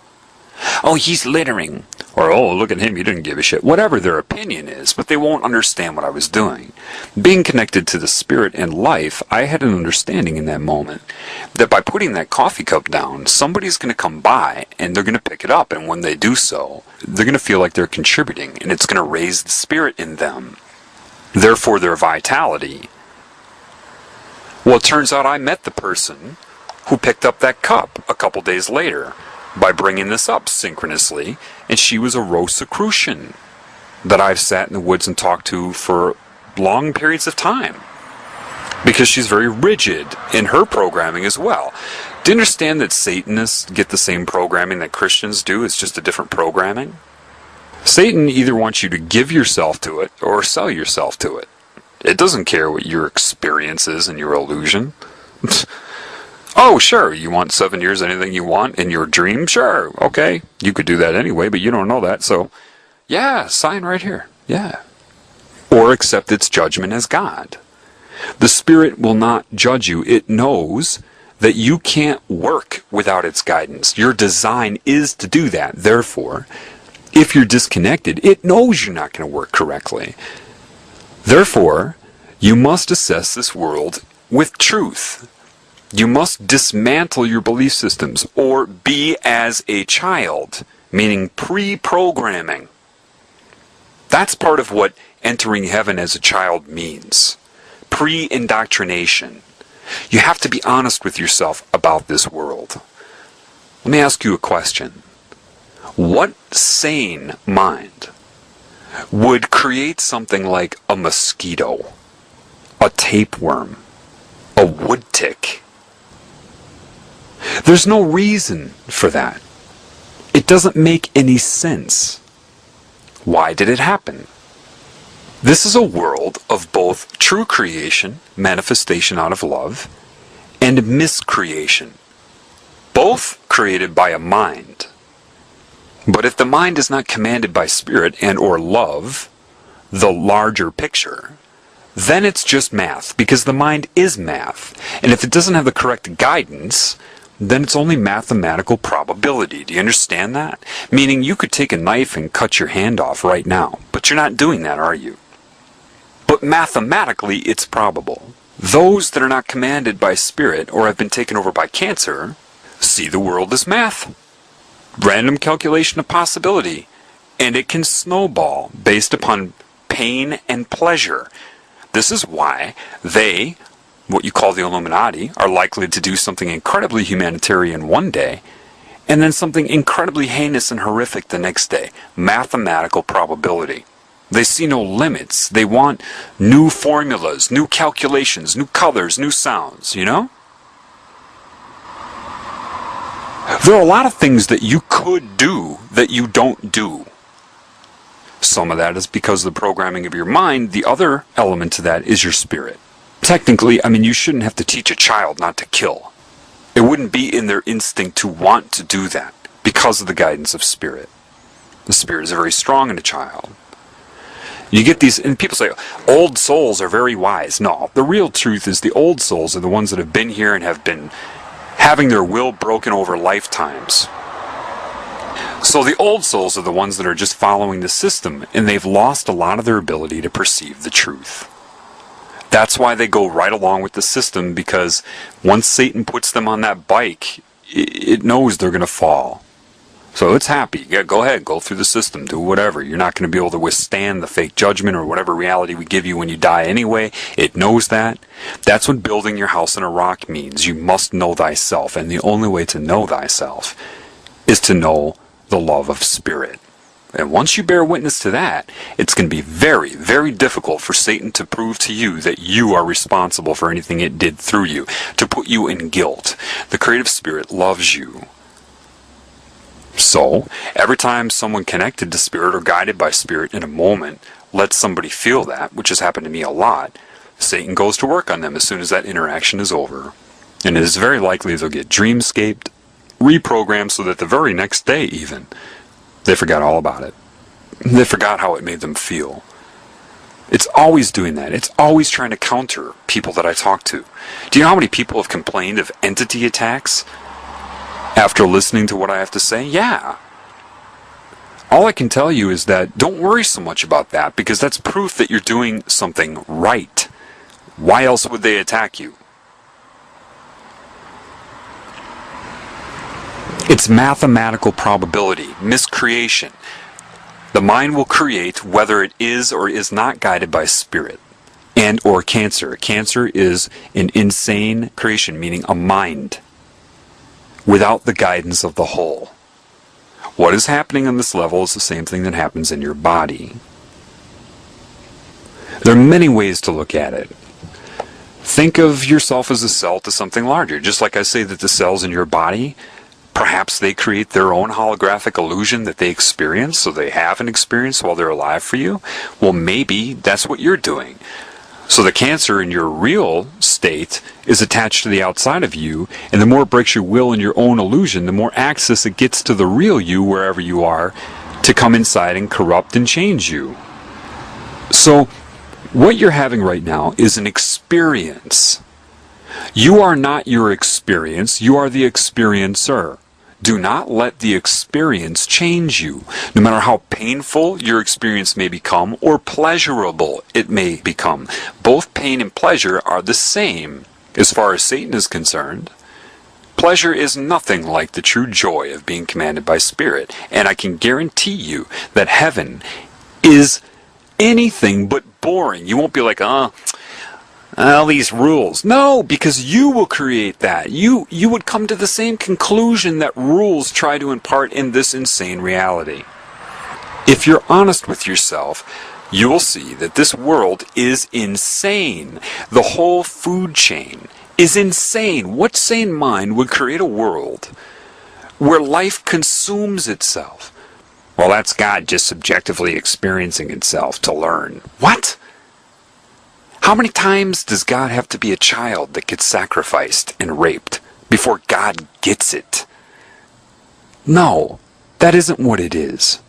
Oh, he's littering. Or, oh, look at him, he didn't give a shit. Whatever their opinion is, but they won't understand what I was doing. Being connected to the Spirit and life, I had an understanding in that moment that by putting that coffee cup down, somebody's going to come by and they're going to pick it up. And when they do so, they're going to feel like they're contributing, and it's going to raise the Spirit in them. Therefore, their vitality. Well, it turns out I met the person who picked up that cup a couple days later by bringing this up synchronously, and she was a Rosicrucian that I've sat in the woods and talked to for long periods of time, because she's very rigid in her programming as well. Do you understand that Satanists get the same programming that Christians do? It's just a different programming. Satan either wants you to give yourself to it or sell yourself to it. It doesn't care what your experience is and your illusion. Oh, sure, you want 7 years, anything you want in your dream? Sure, okay. You could do that anyway, but you don't know that, so yeah, sign right here. Yeah. Or accept its judgment as God. The Spirit will not judge you. It knows that you can't work without its guidance. Your design is to do that. Therefore, If you're disconnected, it knows you're not going to work correctly. Therefore, you must assess this world with truth. You must dismantle your belief systems, or be as a child, meaning pre-programming. That's part of what entering heaven as a child means. Pre-indoctrination. You have to be honest with yourself about this world. Let me ask you a question. What sane mind would create something like a mosquito, a tapeworm, a wood tick? There's no reason for that. It doesn't make any sense. Why did it happen? This is a world of both true creation, manifestation out of love, and miscreation, both created by a mind. But if the mind is not commanded by spirit and or love, the larger picture, then it's just math, because the mind is math. And if it doesn't have the correct guidance, then it's only mathematical probability. Do you understand that? Meaning you could take a knife and cut your hand off right now, but you're not doing that, are you? But mathematically, it's probable. Those that are not commanded by spirit or have been taken over by cancer see the world as math. Random calculation of possibility. And it can snowball based upon pain and pleasure. This is why they, what you call the Illuminati, are likely to do something incredibly humanitarian one day, and then something incredibly heinous and horrific the next day. Mathematical probability. They see no limits. They want new formulas, new calculations, new colors, new sounds, you know? There are a lot of things that you could do that you don't do. Some of that is because of the programming of your mind. The other element to that is your spirit. Technically, you shouldn't have to teach a child not to kill. It wouldn't be in their instinct to want to do that because of the guidance of spirit. The spirit is very strong in a child. You get these, and people say, old souls are very wise. No, the real truth is the old souls are the ones that have been here and have been having their will broken over lifetimes. So the old souls are the ones that are just following the system, and they've lost a lot of their ability to perceive the truth. That's why they go right along with the system, because once Satan puts them on that bike, it knows they're going to fall. So it's happy. Yeah, go ahead, go through the system, do whatever. You're not going to be able to withstand the fake judgment or whatever reality we give you when you die anyway. It knows that. That's what building your house in a rock means. You must know thyself, and the only way to know thyself is to know the love of spirit. And once you bear witness to that, it's going to be very, very difficult for Satan to prove to you that you are responsible for anything it did through you, to put you in guilt. The creative spirit loves you. So, every time someone connected to spirit or guided by spirit in a moment lets somebody feel that, which has happened to me a lot, Satan goes to work on them as soon as that interaction is over. And it is very likely they'll get dreamscaped, reprogrammed so that the very next day even, they forgot all about it. They forgot how it made them feel. It's always doing that. It's always trying to counter people that I talk to. Do you know how many people have complained of entity attacks after listening to what I have to say? Yeah. All I can tell you is that don't worry so much about that, because that's proof that you're doing something right. Why else would they attack you? It's mathematical probability, miscreation. The mind will create whether it is or is not guided by spirit and or cancer. Cancer is an insane creation, meaning a mind without the guidance of the whole. What is happening on this level is the same thing that happens in your body. There are many ways to look at it. Think of yourself as a cell to something larger. Just like I say that the cells in your body, perhaps they create their own holographic illusion that they experience, so they have an experience while they're alive for you. Well, maybe that's what you're doing. So the cancer in your real state is attached to the outside of you, and the more it breaks your will in your own illusion, the more access it gets to the real you, wherever you are, to come inside and corrupt and change you. So what you're having right now is an experience. You are not your experience, you are the experiencer. Do not let the experience change you, no matter how painful your experience may become or pleasurable it may become. Both pain and pleasure are the same as far as Satan is concerned. Pleasure is nothing like the true joy of being commanded by Spirit, and I can guarantee you that heaven is anything but boring. You won't be like, all these rules. No, because you will create that. You would come to the same conclusion that rules try to impart in this insane reality. If you're honest with yourself, you will see that this world is insane. The whole food chain is insane. What sane mind would create a world where life consumes itself? Well, that's God just subjectively experiencing itself to learn. What? How many times does God have to be a child that gets sacrificed and raped before God gets it? No, that isn't what it is.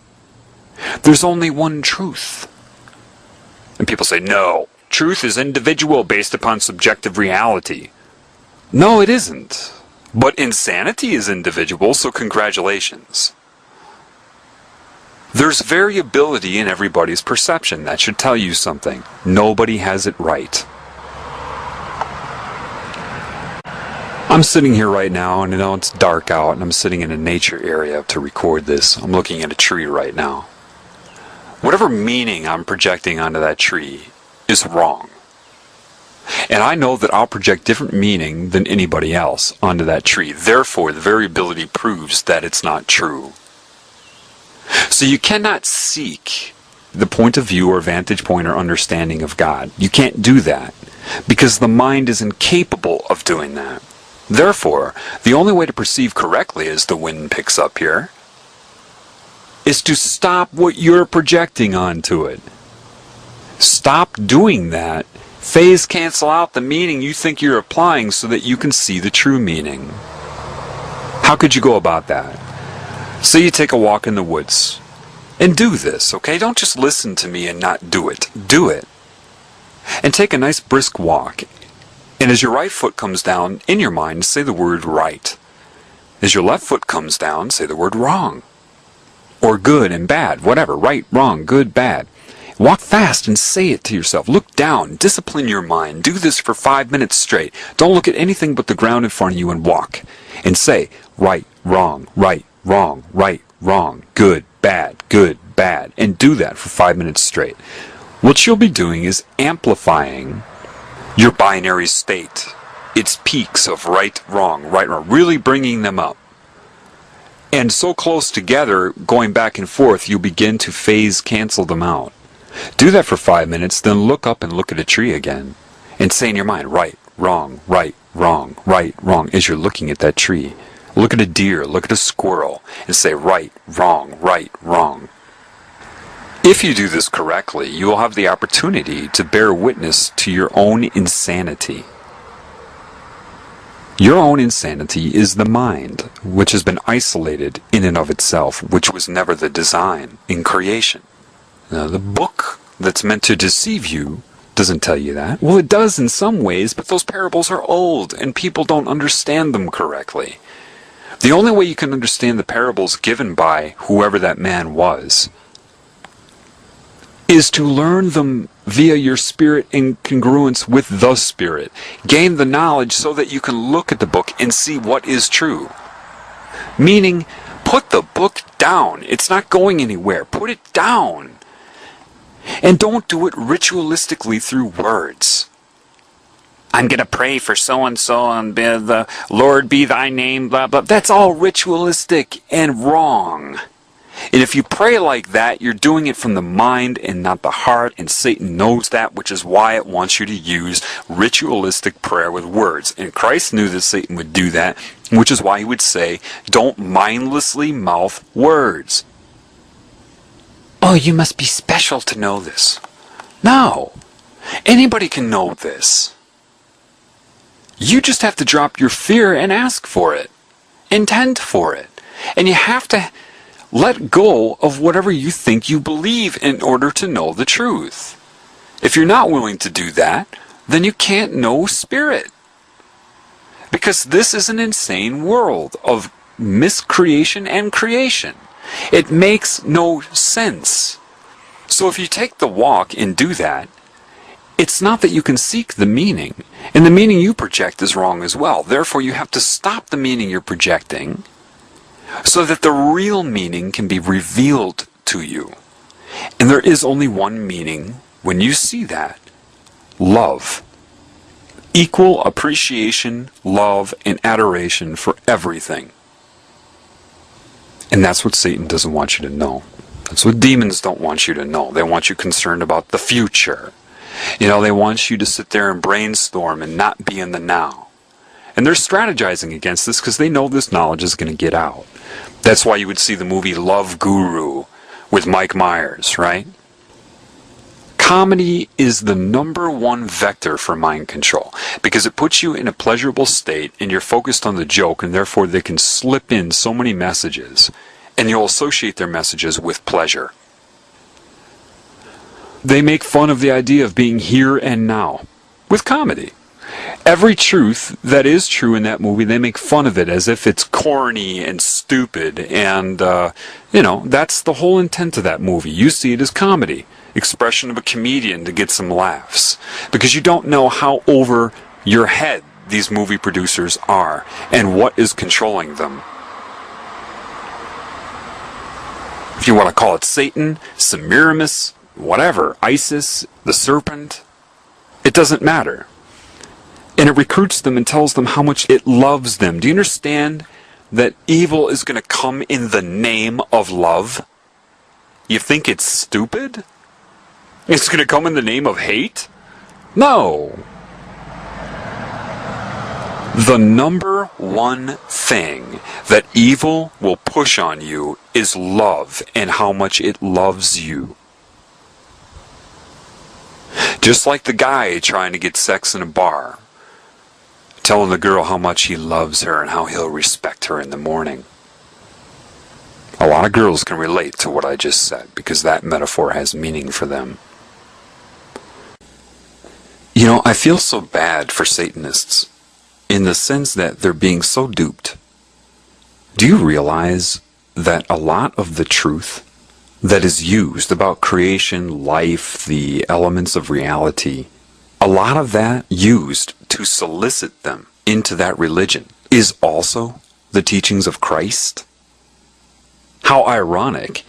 There's only one truth. And people say, no, truth is individual based upon subjective reality. No, it isn't. But insanity is individual, so congratulations. There's variability in everybody's perception. That should tell you something. Nobody has it right. I'm sitting here right now, and it's dark out, and I'm sitting in a nature area to record this. I'm looking at a tree right now. Whatever meaning I'm projecting onto that tree is wrong. And I know that I'll project different meaning than anybody else onto that tree. Therefore, the variability proves that it's not true. So you cannot seek the point of view or vantage point or understanding of God. You can't do that because the mind is incapable of doing that. Therefore, the only way to perceive correctly as the wind picks up here is to stop what you're projecting onto it. Stop doing that. Phase cancel out the meaning you think you're applying so that you can see the true meaning. How could you go about that? Say you take a walk in the woods, and do this, okay? Don't just listen to me and not do it. Do it. And take a nice brisk walk. And as your right foot comes down, in your mind, say the word right. As your left foot comes down, say the word wrong. Or good and bad, whatever. Right, wrong, good, bad. Walk fast and say it to yourself. Look down. Discipline your mind. Do this for 5 minutes straight. Don't look at anything but the ground in front of you and walk. And say, right, wrong, right, wrong, right, wrong, good, bad, and do that for 5 minutes straight. What you'll be doing is amplifying your binary state, its peaks of right, wrong, really bringing them up. And so close together, going back and forth, you'll begin to phase cancel them out. Do that for 5 minutes, then look up and look at a tree again, and say in your mind, right, wrong, as you're looking at that tree. Look at a deer, look at a squirrel, and say right, wrong. If you do this correctly, you will have the opportunity to bear witness to your own insanity. Your own insanity is the mind, which has been isolated in and of itself, which was never the design in creation. Now, the book that's meant to deceive you doesn't tell you that. Well, it does in some ways, but those parables are old, and people don't understand them correctly. The only way you can understand the parables given by whoever that man was is to learn them via your spirit in congruence with the Spirit. Gain the knowledge so that you can look at the book and see what is true. Meaning, put the book down. It's not going anywhere. Put it down. And don't do it ritualistically through words. I'm going to pray for so-and-so and the Lord be thy name, blah, blah. That's all ritualistic and wrong. And if you pray like that, you're doing it from the mind and not the heart, and Satan knows that, which is why it wants you to use ritualistic prayer with words. And Christ knew that Satan would do that, which is why he would say, don't mindlessly mouth words. Oh, you must be special to know this. No. Anybody can know this. You just have to drop your fear and ask for it. Intend for it. And you have to let go of whatever you think you believe in order to know the truth. If you're not willing to do that, then you can't know Spirit. Because this is an insane world of miscreation and creation. It makes no sense. So if you take the walk and do that, it's not that you can seek the meaning, and the meaning you project is wrong as well. Therefore, you have to stop the meaning you're projecting so that the real meaning can be revealed to you. And there is only one meaning when you see that: love. Equal appreciation, love, and adoration for everything. And that's what Satan doesn't want you to know. That's what demons don't want you to know. They want you concerned about the future. You know, they want you to sit there and brainstorm and not be in the now. And they're strategizing against this because they know this knowledge is going to get out. That's why you would see the movie Love Guru with Mike Myers, right? Comedy is the #1 vector for mind control because it puts you in a pleasurable state and you're focused on the joke, and therefore they can slip in so many messages and you'll associate their messages with pleasure. They make fun of the idea of being here and now with comedy. Every truth that is true in that movie, they make fun of it as if it's corny and stupid, and that's the whole intent of that movie. You see it as comedy, expression of a comedian to get some laughs, because you don't know how over your head these movie producers are and what is controlling them. If you want to call it Satan, Semiramis, whatever, ISIS, the serpent, it doesn't matter. And it recruits them and tells them how much it loves them. Do you understand that evil is going to come in the name of love? You think it's stupid? It's going to come in the name of hate? No. The #1 thing that evil will push on you is love and how much it loves you. Just like the guy trying to get sex in a bar, telling the girl how much he loves her and how he'll respect her in the morning. A lot of girls can relate to what I just said because that metaphor has meaning for them. You know, I feel so bad for Satanists in the sense that they're being so duped. Do you realize that a lot of the truth that is used about creation, life, the elements of reality, a lot of that used to solicit them into that religion is also the teachings of Christ? How ironic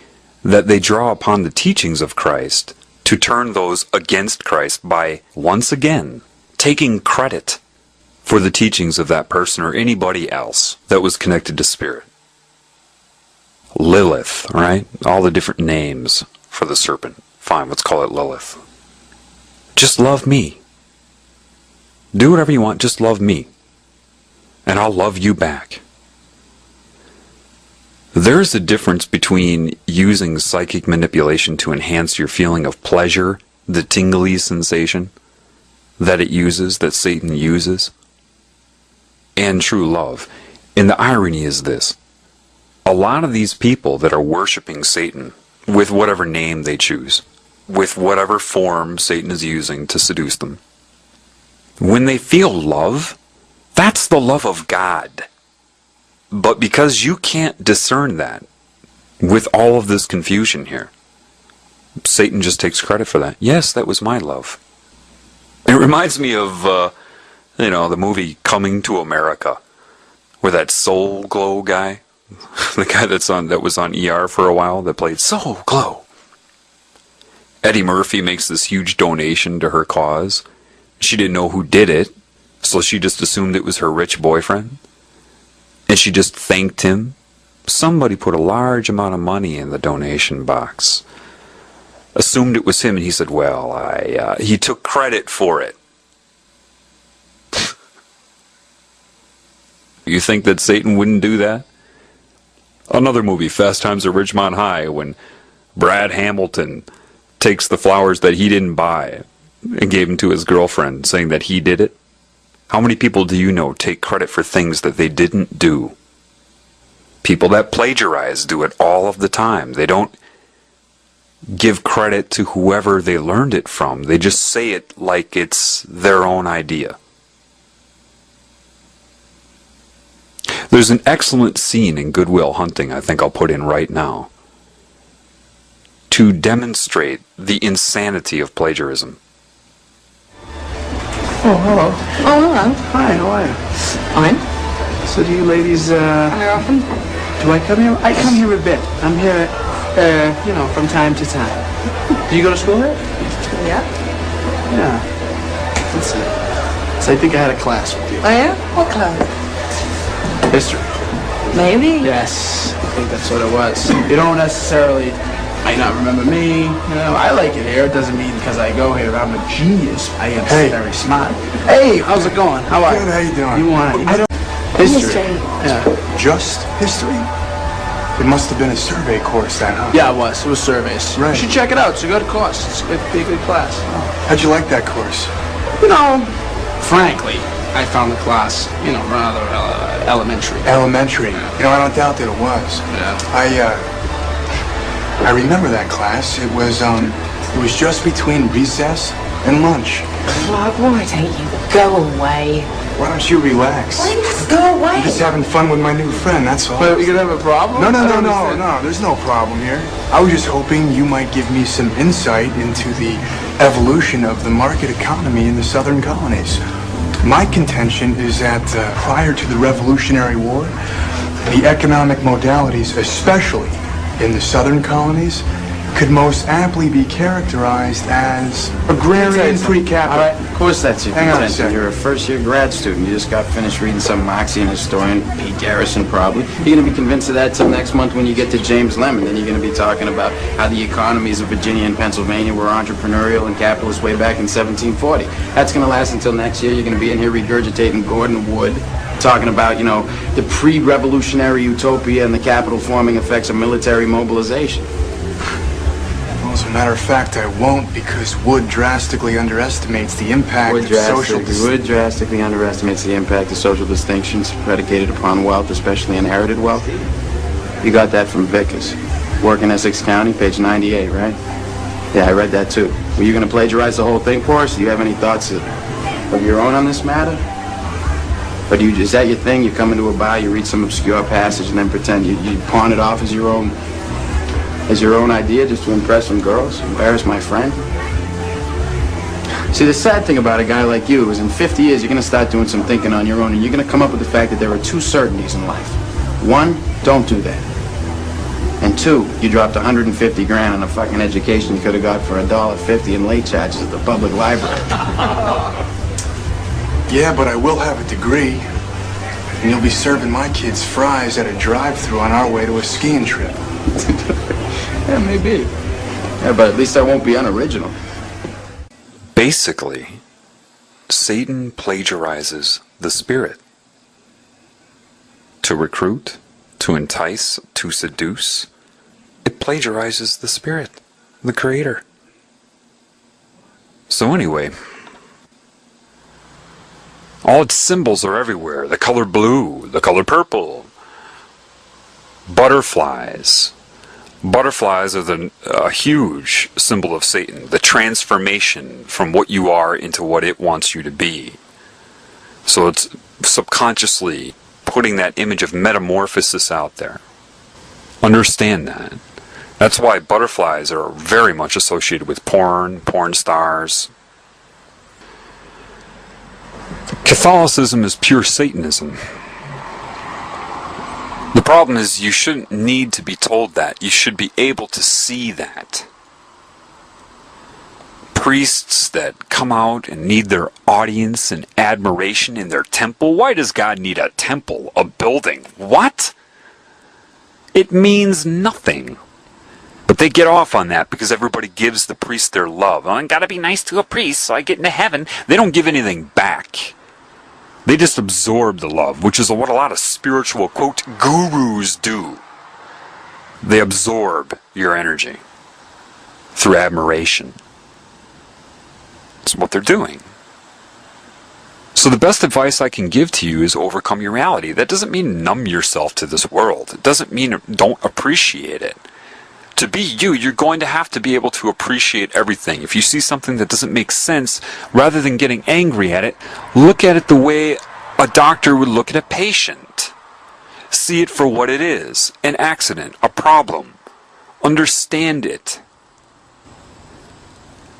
that they draw upon the teachings of Christ to turn those against Christ by, once again, taking credit for the teachings of that person or anybody else that was connected to spirit. Lilith, right? All the different names for the serpent. Fine, let's call it Lilith. Just love me. Do whatever you want, just love me. And I'll love you back. There's a difference between using psychic manipulation to enhance your feeling of pleasure, the tingly sensation that it uses, that Satan uses, and true love. And the irony is this. A lot of these people that are worshiping Satan, with whatever name they choose, with whatever form Satan is using to seduce them, when they feel love, that's the love of God. But because you can't discern that with all of this confusion here, Satan just takes credit for that. Yes, that was my love. It reminds me of, the movie Coming to America, where that Soul Glow guy, the guy that was on ER for a while, that played Soul Glow. Eddie Murphy makes this huge donation to her cause. She didn't know who did it, so she just assumed it was her rich boyfriend. And she just thanked him. Somebody put a large amount of money in the donation box. Assumed it was him, and he said, he took credit for it. You think that Satan wouldn't do that? Another movie, Fast Times at Ridgemont High, when Brad Hamilton takes the flowers that he didn't buy and gave them to his girlfriend, saying that he did it. How many people do you know take credit for things that they didn't do? People that plagiarize do it all of the time. They don't give credit to whoever they learned it from. They just say it like it's their own idea. There's an excellent scene in Good Will Hunting I think I'll put in right now to demonstrate the insanity of plagiarism. Oh, hello. Oh, hello. Hi, how are you? Fine. So do you ladies, How often? do I come here? I come here a bit. I'm here, from time to time. Do you go to school here? Yeah. Yeah. Let's see. So I think I had a class with you. Oh, yeah? What class? History. Maybe. Yes, I think that's what it was. You don't necessarily might not remember me. I like it here. It doesn't mean because I go here I'm a genius. I am very smart. Hey, how's it going? How are you? Good, how you doing? You want it? I don't. History. Yeah. Just history? It must have been a survey course then, huh? Yeah, it was. It was surveys. Right. You should check it out. It's a good course. It's going to be a good class. How'd you like that course? Frankly, I found the class, rather elementary. Elementary. I don't doubt that it was. Yeah. I remember that class. It was just between recess and lunch. Clark, why don't you go away? Why don't you relax? Why not go away? I'm just having fun with my new friend, that's all. But you gonna have a problem? No, there's no problem here. I was just hoping you might give me some insight into the evolution of the market economy in the southern colonies. My contention is that prior to the Revolutionary War, the economic modalities, especially in the southern colonies, could most aptly be characterized as agrarian pre-capital. All right, of course that's your Hang on a contention. second. You're a first-year grad student. You just got finished reading some Marxian historian, Pete Garrison probably. You're going to be convinced of that till next month when you get to James Lemon. Then you're going to be talking about how the economies of Virginia and Pennsylvania were entrepreneurial and capitalist way back in 1740. That's going to last until next year. You're going to be in here regurgitating Gordon Wood, talking about, the pre-revolutionary utopia and the capital-forming effects of military mobilization. As a matter of fact, I won't, because Wood drastically underestimates the impact Wood of social drastically underestimates the impact of social distinctions predicated upon wealth, especially inherited wealth. You got that from Vickers. Work in Essex County, page 98, right? Yeah, I read that too. Were you going to plagiarize the whole thing for us? Do you have any thoughts of your own on this matter? Or is that your thing? You come into a bar, you read some obscure passage, and then pretend you pawn it off as your own idea just to impress some girls, embarrass my friend? See, the sad thing about a guy like you is in 50 years you're going to start doing some thinking on your own, and you're going to come up with the fact that there are two certainties in life. One, don't do that. And two, you dropped 150 grand on a fucking education you could have got for $1.50 in late charges at the public library. Yeah, but I will have a degree. And you'll be serving my kids fries at a drive-thru on our way to a skiing trip. Yeah, maybe. Yeah, but at least I won't be unoriginal. Basically, Satan plagiarizes the spirit. To recruit, to entice, to seduce, it plagiarizes the spirit, the creator. So anyway, all its symbols are everywhere. The color blue, the color purple, butterflies. Butterflies are a huge symbol of Satan, the transformation from what you are into what it wants you to be. So it's subconsciously putting that image of metamorphosis out there. Understand that. That's why butterflies are very much associated with porn stars. Catholicism is pure Satanism. The problem is you shouldn't need to be told that. You should be able to see that. Priests that come out and need their audience and admiration in their temple. Why does God need a temple, a building? What? It means nothing. But they get off on that because everybody gives the priest their love. I gotta be nice to a priest so I get into heaven. They don't give anything back. They just absorb the love, which is what a lot of spiritual, quote, gurus do. They absorb your energy through admiration. That's what they're doing. So the best advice I can give to you is overcome your reality. That doesn't mean numb yourself to this world. It doesn't mean don't appreciate it. To be you, you're going to have to be able to appreciate everything. If you see something that doesn't make sense, rather than getting angry at it, look at it the way a doctor would look at a patient. See it for what it is, an accident, a problem. Understand it.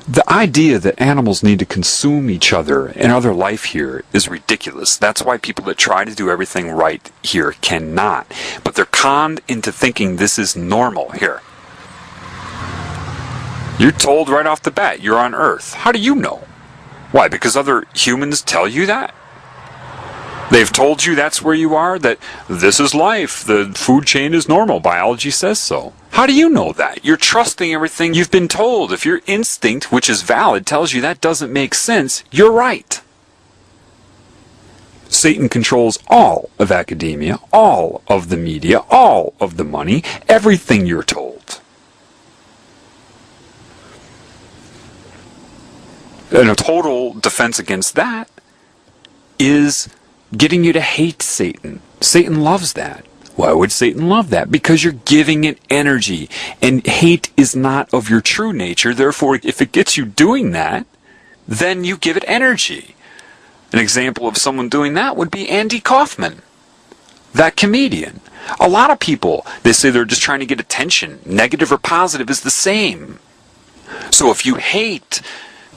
The idea that animals need to consume each other and other life here is ridiculous. That's why people that try to do everything right here cannot. But they're conned into thinking this is normal here. You're told right off the bat you're on Earth. How do you know? Why? Because other humans tell you that? They've told you that's where you are, that this is life, the food chain is normal, biology says so. How do you know that? You're trusting everything you've been told. If your instinct, which is valid, tells you that doesn't make sense, you're right. Satan controls all of academia, all of the media, all of the money, everything you're told. And a total defense against that is getting you to hate Satan. Satan loves that. Why would Satan love that? Because you're giving it energy. And hate is not of your true nature. Therefore, if it gets you doing that, then you give it energy. An example of someone doing that would be Andy Kaufman, that comedian. A lot of people, they say they're just trying to get attention. Negative or positive is the same. So if you hate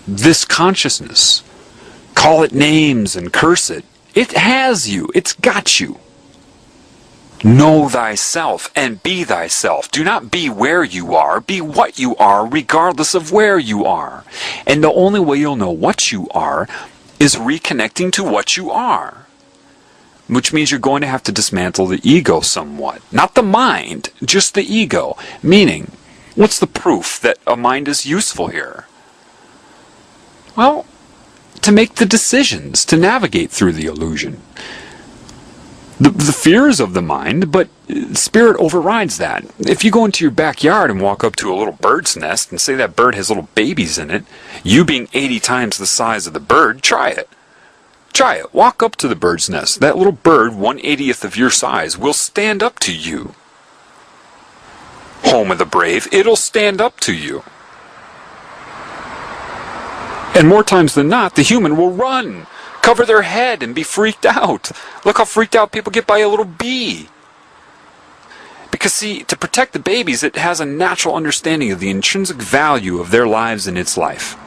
this consciousness, call it names and curse it, it has you. It's got you. Know thyself and be thyself. Do not be where you are. Be what you are, regardless of where you are. And the only way you'll know what you are is reconnecting to what you are. Which means you're going to have to dismantle the ego somewhat. Not the mind, just the ego. Meaning, what's the proof that a mind is useful here? Well, to make the decisions, to navigate through the illusion. The fears of the mind, but spirit overrides that. If you go into your backyard and walk up to a little bird's nest and say that bird has little babies in it, you being 80 times the size of the bird, try it. Try it. Walk up to the bird's nest. That little bird, 1/80th of your size, will stand up to you. Home of the brave, it'll stand up to you. And more times than not, the human will run, cover their head, and be freaked out. Look how freaked out people get by a little bee. Because, see, to protect the babies, it has a natural understanding of the intrinsic value of their lives and its life.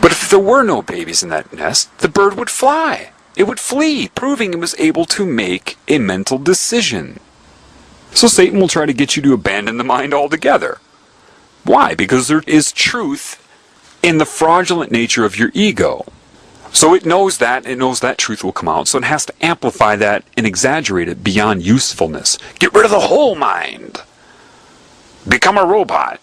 But if there were no babies in that nest, the bird would fly. It would flee, proving it was able to make a mental decision. So Satan will try to get you to abandon the mind altogether. Why? Because there is truth in the fraudulent nature of your ego. So it knows that truth will come out, so it has to amplify that and exaggerate it beyond usefulness. Get rid of the whole mind. Become a robot.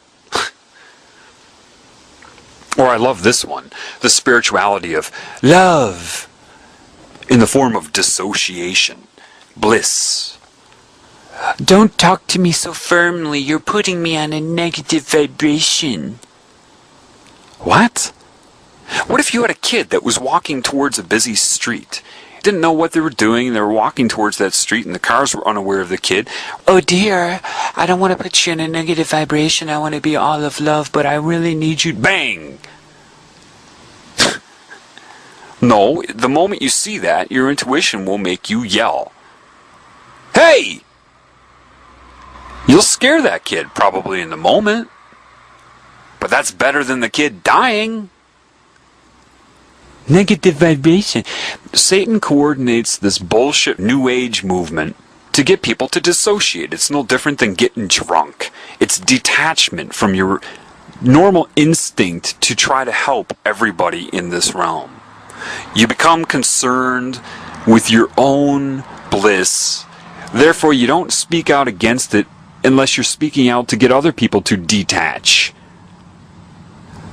Or I love this one, the spirituality of love in the form of dissociation, bliss. Don't talk to me so firmly. You're putting me on a negative vibration. What? What if you had a kid that was walking towards a busy street? Didn't know what they were doing. They were walking towards that street and the cars were unaware of the kid. Oh dear, I don't want to put you in a negative vibration. I want to be all of love, but I really need you. Bang! No, the moment you see that, your intuition will make you yell. Hey! You'll scare that kid probably in the moment. But that's better than the kid dying. Negative vibration. Satan coordinates this bullshit New Age movement to get people to dissociate. It's no different than getting drunk. It's detachment from your normal instinct to try to help everybody in this realm. You become concerned with your own bliss. Therefore, you don't speak out against it unless you're speaking out to get other people to detach.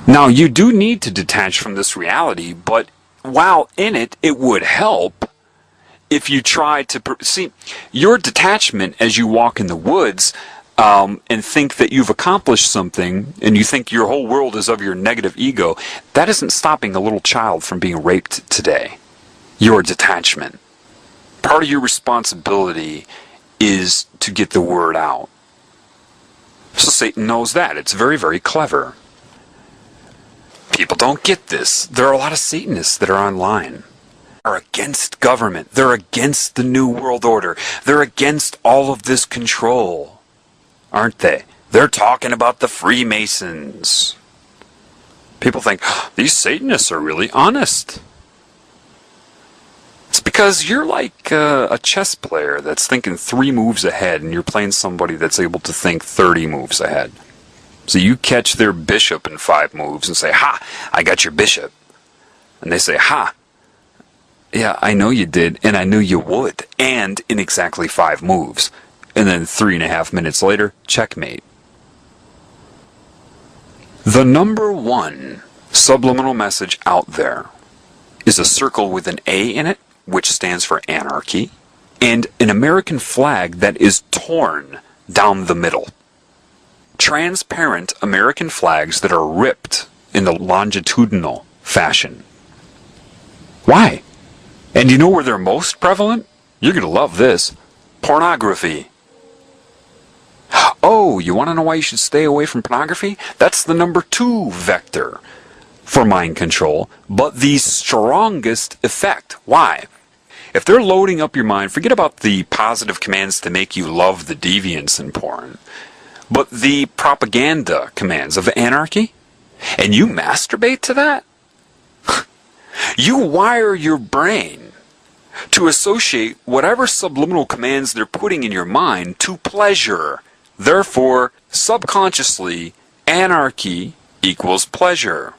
Now, you do need to detach from this reality, but while in it, it would help if you try to... See, your detachment as you walk in the woods and think that you've accomplished something, and you think your whole world is of your negative ego, that isn't stopping a little child from being raped today. Your detachment. Part of your responsibility is to get the word out. So Satan knows that. It's very, very clever. People don't get this. There are a lot of Satanists that are online. are against government. They're against the New World Order. They're against all of this control. Aren't they? They're talking about the Freemasons. People think, these Satanists are really honest. It's because you're like a chess player that's thinking 3 moves ahead, and you're playing somebody that's able to think 30 moves ahead. So you catch their bishop in 5 moves and say, ha, I got your bishop. And they say, ha, yeah, I know you did, and I knew you would, and in exactly 5 moves. And then 3.5 minutes later, checkmate. The number 1 subliminal message out there is a circle with an A in it, which stands for anarchy, and an American flag that is torn down the middle. Transparent American flags that are ripped in the longitudinal fashion. Why? And you know where they're most prevalent? You're going to love this. Pornography. Oh, you want to know why you should stay away from pornography? That's the number 2 vector for mind control, but the strongest effect. Why? If they're loading up your mind, forget about the positive commands to make you love the deviance in porn, but the propaganda commands of anarchy, and you masturbate to that, you wire your brain to associate whatever subliminal commands they're putting in your mind to pleasure. Therefore, subconsciously, anarchy equals pleasure.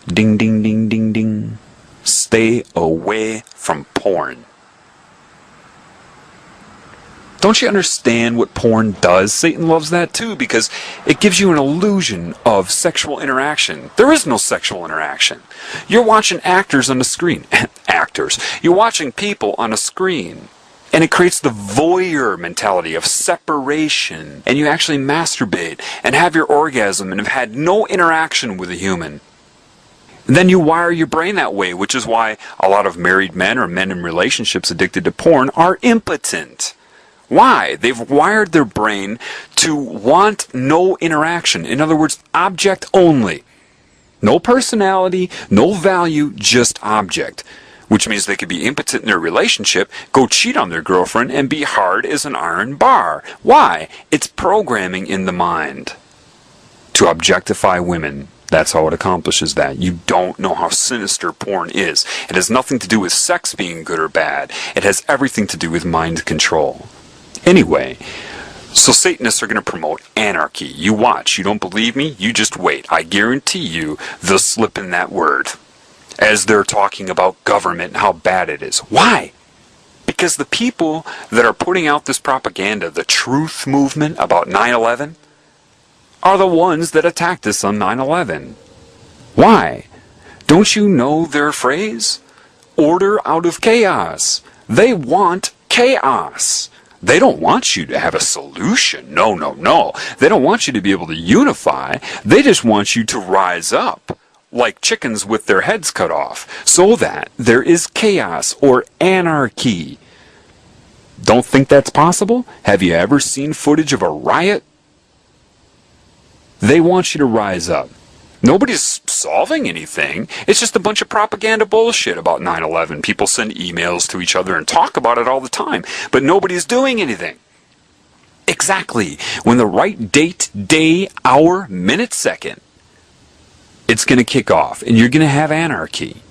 Ding, ding, ding, ding, ding. Stay away from porn. Don't you understand what porn does? Satan loves that too, because it gives you an illusion of sexual interaction. There is no sexual interaction. You're watching actors on the screen. Actors. You're watching people on a screen. And it creates the voyeur mentality of separation. And you actually masturbate and have your orgasm and have had no interaction with a human. And then you wire your brain that way, which is why a lot of married men or men in relationships addicted to porn are impotent. Why? They've wired their brain to want no interaction. In other words, object only. No personality, no value, just object. Which means they could be impotent in their relationship, go cheat on their girlfriend, and be hard as an iron bar. Why? It's programming in the mind to objectify women. That's how it accomplishes that. You don't know how sinister porn is. It has nothing to do with sex being good or bad. It has everything to do with mind control. Anyway, so Satanists are going to promote anarchy. You watch. You don't believe me? You just wait. I guarantee you they'll slip in that word as they're talking about government and how bad it is. Why? Because the people that are putting out this propaganda, the truth movement about 9/11, are the ones that attacked us on 9/11. Why? Don't you know their phrase? Order out of chaos. They want chaos. They don't want you to have a solution. No, no, no. They don't want you to be able to unify. They just want you to rise up like chickens with their heads cut off, so that there is chaos or anarchy. Don't think that's possible? Have you ever seen footage of a riot? They want you to rise up. Nobody's solving anything. It's just a bunch of propaganda bullshit about 9/11. People send emails to each other and talk about it all the time, but nobody's doing anything. Exactly. When the right date, day, hour, minute, second, it's going to kick off, and you're going to have anarchy.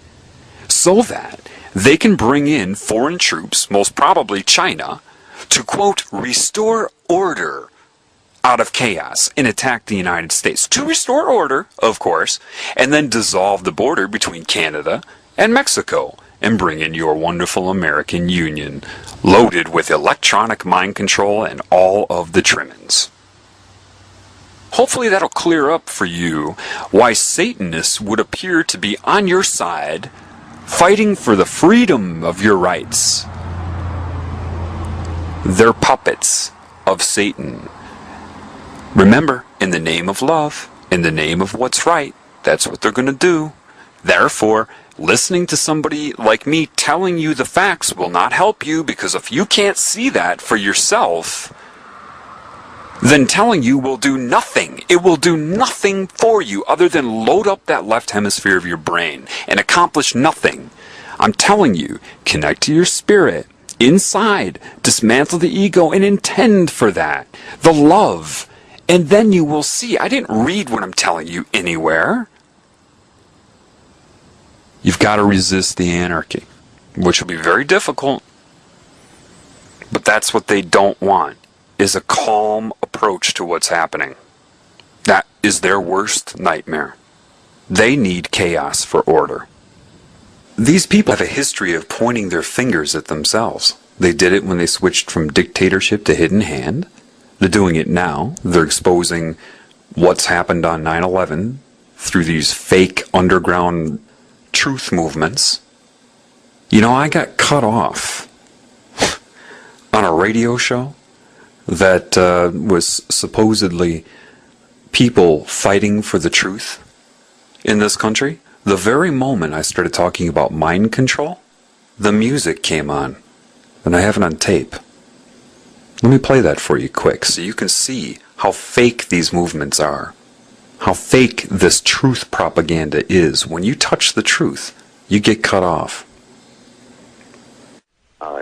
So that they can bring in foreign troops, most probably China, to, quote, restore order out of chaos and attack the United States. To restore order, of course, and then dissolve the border between Canada and Mexico and bring in your wonderful American Union, loaded with electronic mind control and all of the trimmings. Hopefully that'll clear up for you why Satanists would appear to be on your side, fighting for the freedom of your rights. They're puppets of Satan. Remember, in the name of love, in the name of what's right, that's what they're going to do. Therefore, listening to somebody like me telling you the facts will not help you, because if you can't see that for yourself, then telling you will do nothing. It will do nothing for you other than load up that left hemisphere of your brain and accomplish nothing. I'm telling you, connect to your spirit, inside, dismantle the ego and intend for that, the love, and then you will see. I didn't read what I'm telling you anywhere. You've got to resist the anarchy, which will be very difficult, but that's what they don't want, is a calm approach to what's happening. That is their worst nightmare. They need chaos for order. These people have a history of pointing their fingers at themselves. They did it when they switched from dictatorship to hidden hand. They're doing it now. They're exposing what's happened on 9/11 through these fake underground truth movements. You know, I got cut off on a radio show that was supposedly people fighting for the truth in this country. The very moment I started talking about mind control, the music came on, and I have it on tape. Let me play that for you quick so you can see how fake these movements are, how fake this truth propaganda is. When you touch the truth, you get cut off.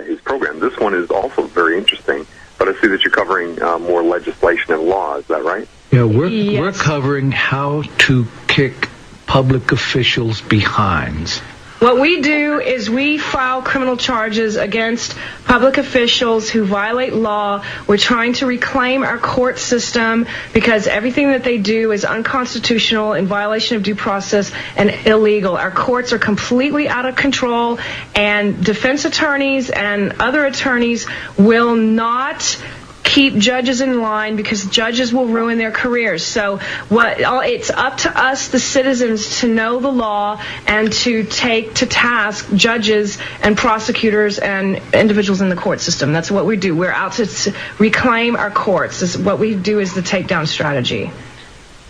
His program, this one is also very interesting, but I see that you're covering more legislation and law. Is that right? Yeah, we're covering how to kick public officials' behinds. What we do is we file criminal charges against public officials who violate law. We're trying to reclaim our court system because everything that they do is unconstitutional, in violation of due process, and illegal. Our courts are completely out of control, and defense attorneys and other attorneys will not keep judges in line because judges will ruin their careers. So it's up to us, the citizens, to know the law and to take to task judges and prosecutors and individuals in the court system. That's what we do. We're out to reclaim our courts. What we do is the takedown strategy.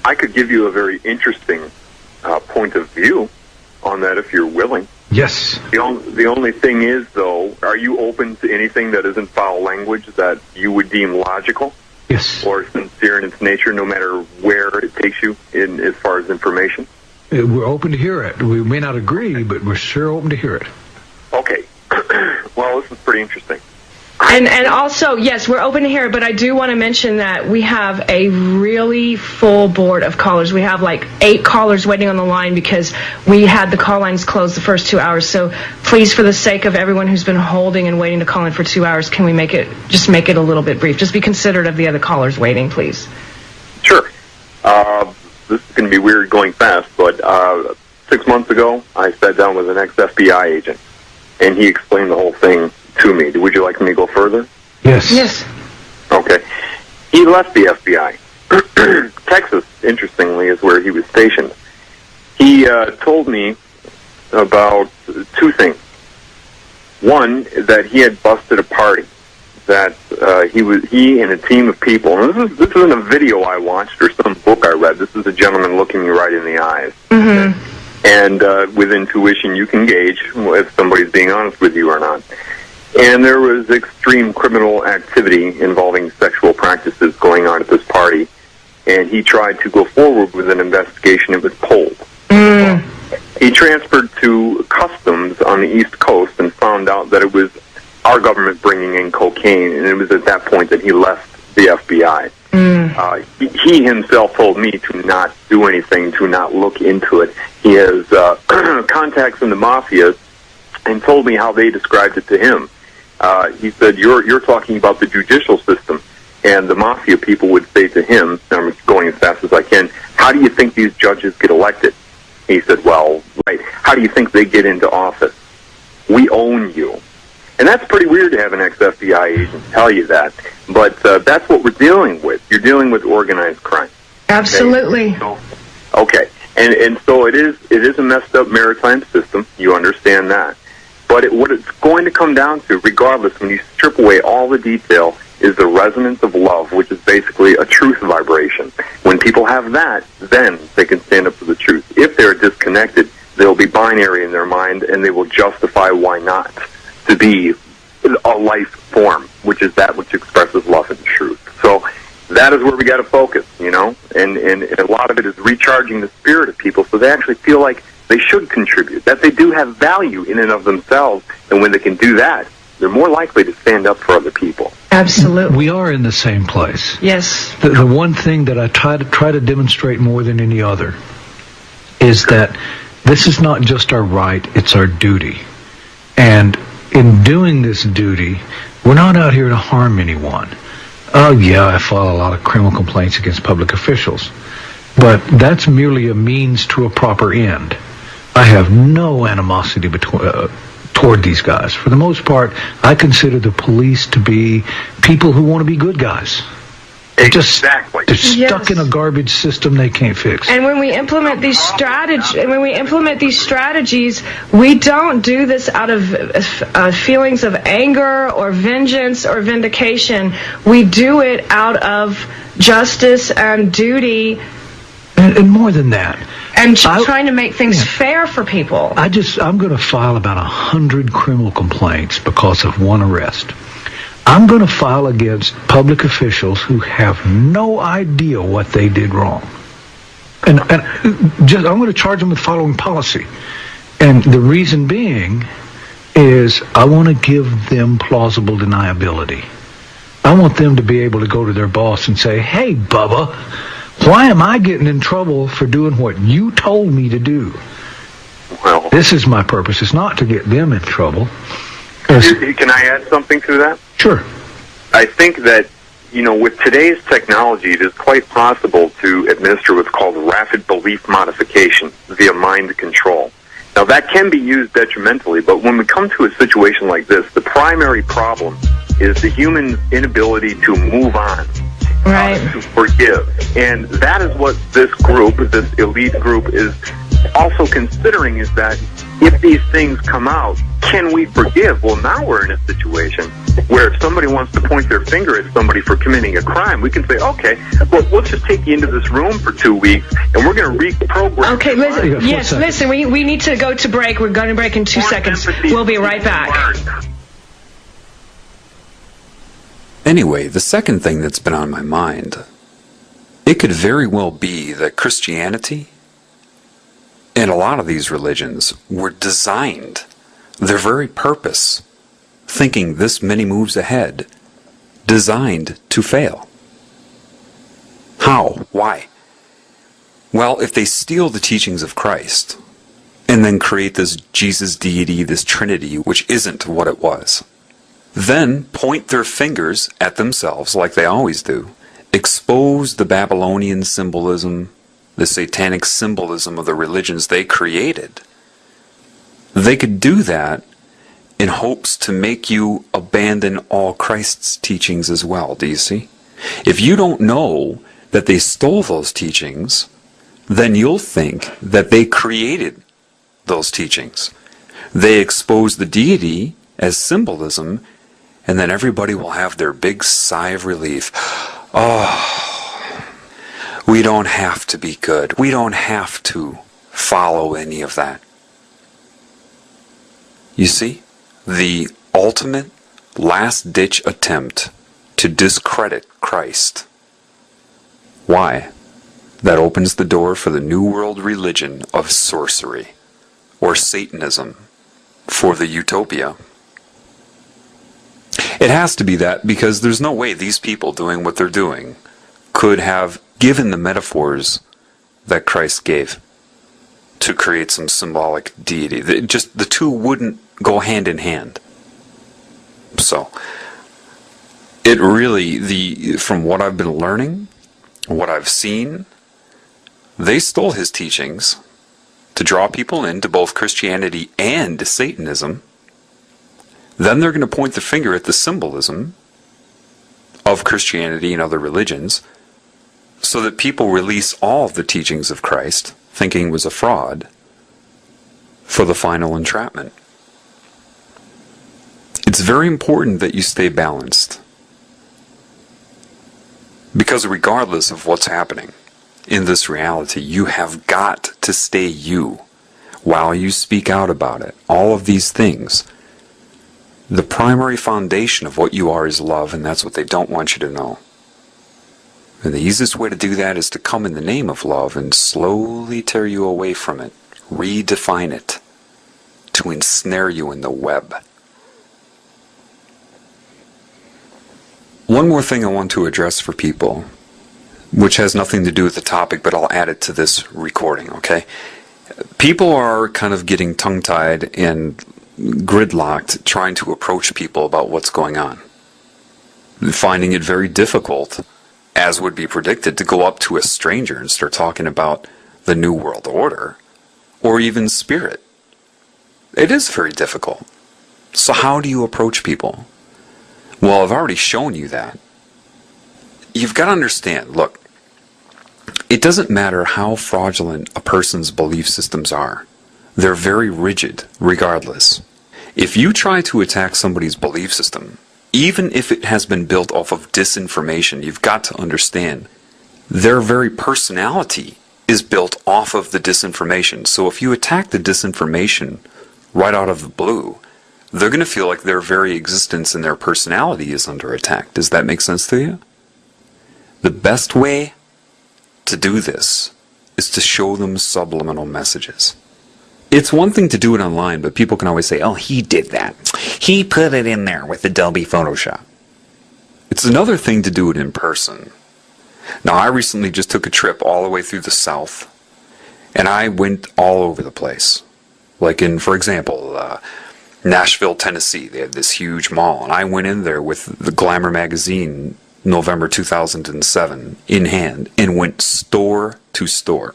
I could give you a very interesting point of view on that if you're willing. Yes. The only thing is, though, are you open to anything that isn't foul language that you would deem logical? Yes. Or sincere in its nature, no matter where it takes you in as far as information? We're open to hear it. We may not agree, but we're sure open to hear it. Okay. Well, this is pretty interesting. And also, yes, we're open to hear it, but I do want to mention that we have a really full board of callers. We have like 8 callers waiting on the line because we had the call lines closed the first 2 hours. So please, for the sake of everyone who's been holding and waiting to call in for 2 hours, can we make it a little bit brief? Just be considerate of the other callers waiting, please. Sure. This is going to be weird going fast, but 6 months ago, I sat down with an ex-FBI agent, and he explained the whole thing to me. Would you like me to go further? Yes. Yes. Okay. He left the FBI. Texas, interestingly, is where he was stationed. He told me about 2 things. One, that he had busted a party. That he and a team of people. And this isn't a video I watched or some book I read. This is a gentleman looking me right in the eyes. Mm-hmm. And with intuition, you can gauge if somebody's being honest with you or not. And there was extreme criminal activity involving sexual practices going on at this party. And he tried to go forward with an investigation. It was pulled. Mm. He transferred to Customs on the East Coast and found out that it was our government bringing in cocaine. And it was at that point that he left the FBI. Mm. He himself told me to not do anything, to not look into it. He has contacts in the mafia and told me how they described it to him. He said, you're talking about the judicial system. And the mafia people would say to him, and I'm going as fast as I can, how do you think these judges get elected? He said, well, right, how do you think they get into office? We own you. And that's pretty weird to have an ex-FBI agent tell you that. But that's what we're dealing with. You're dealing with organized crime. Absolutely. Okay. And so it is a messed up maritime system. You understand that. But what it's going to come down to, regardless, when you strip away all the detail, is the resonance of love, which is basically a truth vibration. When people have that, then they can stand up for the truth. If they're disconnected, they'll be binary in their mind, and they will justify why not to be a life form, which is that which expresses love and truth. So that is where we got to focus, you know, and a lot of it is recharging the spirit of people so they actually feel like they should contribute, that they do have value in and of themselves, and when they can do that, they're more likely to stand up for other people. Absolutely. We are in the same place. Yes. The one thing that I try to demonstrate more than any other is that this is not just our right, it's our duty. And in doing this duty, we're not out here to harm anyone. Oh yeah, I file a lot of criminal complaints against public officials. But that's merely a means to a proper end. I have no animosity toward these guys. For the most part, I consider the police to be people who want to be good guys. Exactly. They're stuck in a garbage system they can't fix. And when we implement these strategies, we don't do this out of feelings of anger or vengeance or vindication. We do it out of justice and duty. And more than that. And trying to make things fair for people. I'm going to file about 100 criminal complaints because of one arrest. I'm going to file against public officials who have no idea what they did wrong. And I'm going to charge them with following policy. And the reason being is I want to give them plausible deniability. I want them to be able to go to their boss and say, hey, Bubba, why am I getting in trouble for doing what you told me to do? Well, this is my purpose. It's not to get them in trouble. Can I add something to that? Sure. I think that, you know, with today's technology, it is quite possible to administer what's called rapid belief modification via mind control. Now, that can be used detrimentally, but when we come to a situation like this, the primary problem is the human inability to move on. Right. To forgive. And that is what this group, this elite group, is also considering, is that if these things come out, can we forgive? Well, now we're in a situation where if somebody wants to point their finger at somebody for committing a crime, we can say, okay, well, let's just take you into this room for 2 weeks, and we're going to reprogram. Okay, listen, we need to go to break. We're going to break in 2 seconds. We'll be right back. Anyway, the second thing that's been on my mind, it could very well be that Christianity and a lot of these religions were designed, their very purpose, thinking this many moves ahead, designed to fail. How? Why? Well, if they steal the teachings of Christ and then create this Jesus deity, this Trinity, which isn't what it was, then point their fingers at themselves like they always do, expose the Babylonian symbolism, the satanic symbolism of the religions they created. They could do that in hopes to make you abandon all Christ's teachings as well, do you see? If you don't know that they stole those teachings, then you'll think that they created those teachings. They expose the deity as symbolism, and then everybody will have their big sigh of relief. Oh, we don't have to be good. We don't have to follow any of that. You see, the ultimate last-ditch attempt to discredit Christ. Why? That opens the door for the New World religion of sorcery, or Satanism, for the utopia. It has to be that because there's no way these people doing what they're doing could have given the metaphors that Christ gave to create some symbolic deity. The two wouldn't go hand in hand. So, it really, from what I've been learning, what I've seen, they stole his teachings to draw people into both Christianity and Satanism. Then they're going to point the finger at the symbolism of Christianity and other religions so that people release all of the teachings of Christ, thinking was a fraud, for the final entrapment. It's very important that you stay balanced. Because regardless of what's happening in this reality, you have got to stay you while you speak out about it. All of these things. The primary foundation of what you are is love, and that's what they don't want you to know. And the easiest way to do that is to come in the name of love and slowly tear you away from it, redefine it, to ensnare you in the web. One more thing I want to address for people, which has nothing to do with the topic, but I'll add it to this recording, okay? People are kind of getting tongue-tied and gridlocked trying to approach people about what's going on. Finding it very difficult, as would be predicted, to go up to a stranger and start talking about the New World Order, or even spirit. It is very difficult. So how do you approach people? Well, I've already shown you that. You've got to understand, look, it doesn't matter how fraudulent a person's belief systems are. They're very rigid, regardless. If you try to attack somebody's belief system, even if it has been built off of disinformation, you've got to understand their very personality is built off of the disinformation. So if you attack the disinformation right out of the blue, they're going to feel like their very existence and their personality is under attack. Does that make sense to you? The best way to do this is to show them subliminal messages. It's one thing to do it online, but people can always say, oh, he did that. He put it in there with Adobe Photoshop. It's another thing to do it in person. Now, I recently just took a trip all the way through the South, and I went all over the place. Like in, for example, Nashville, Tennessee. They had this huge mall, and I went in there with the Glamour magazine, November 2007, in hand, and went store to store.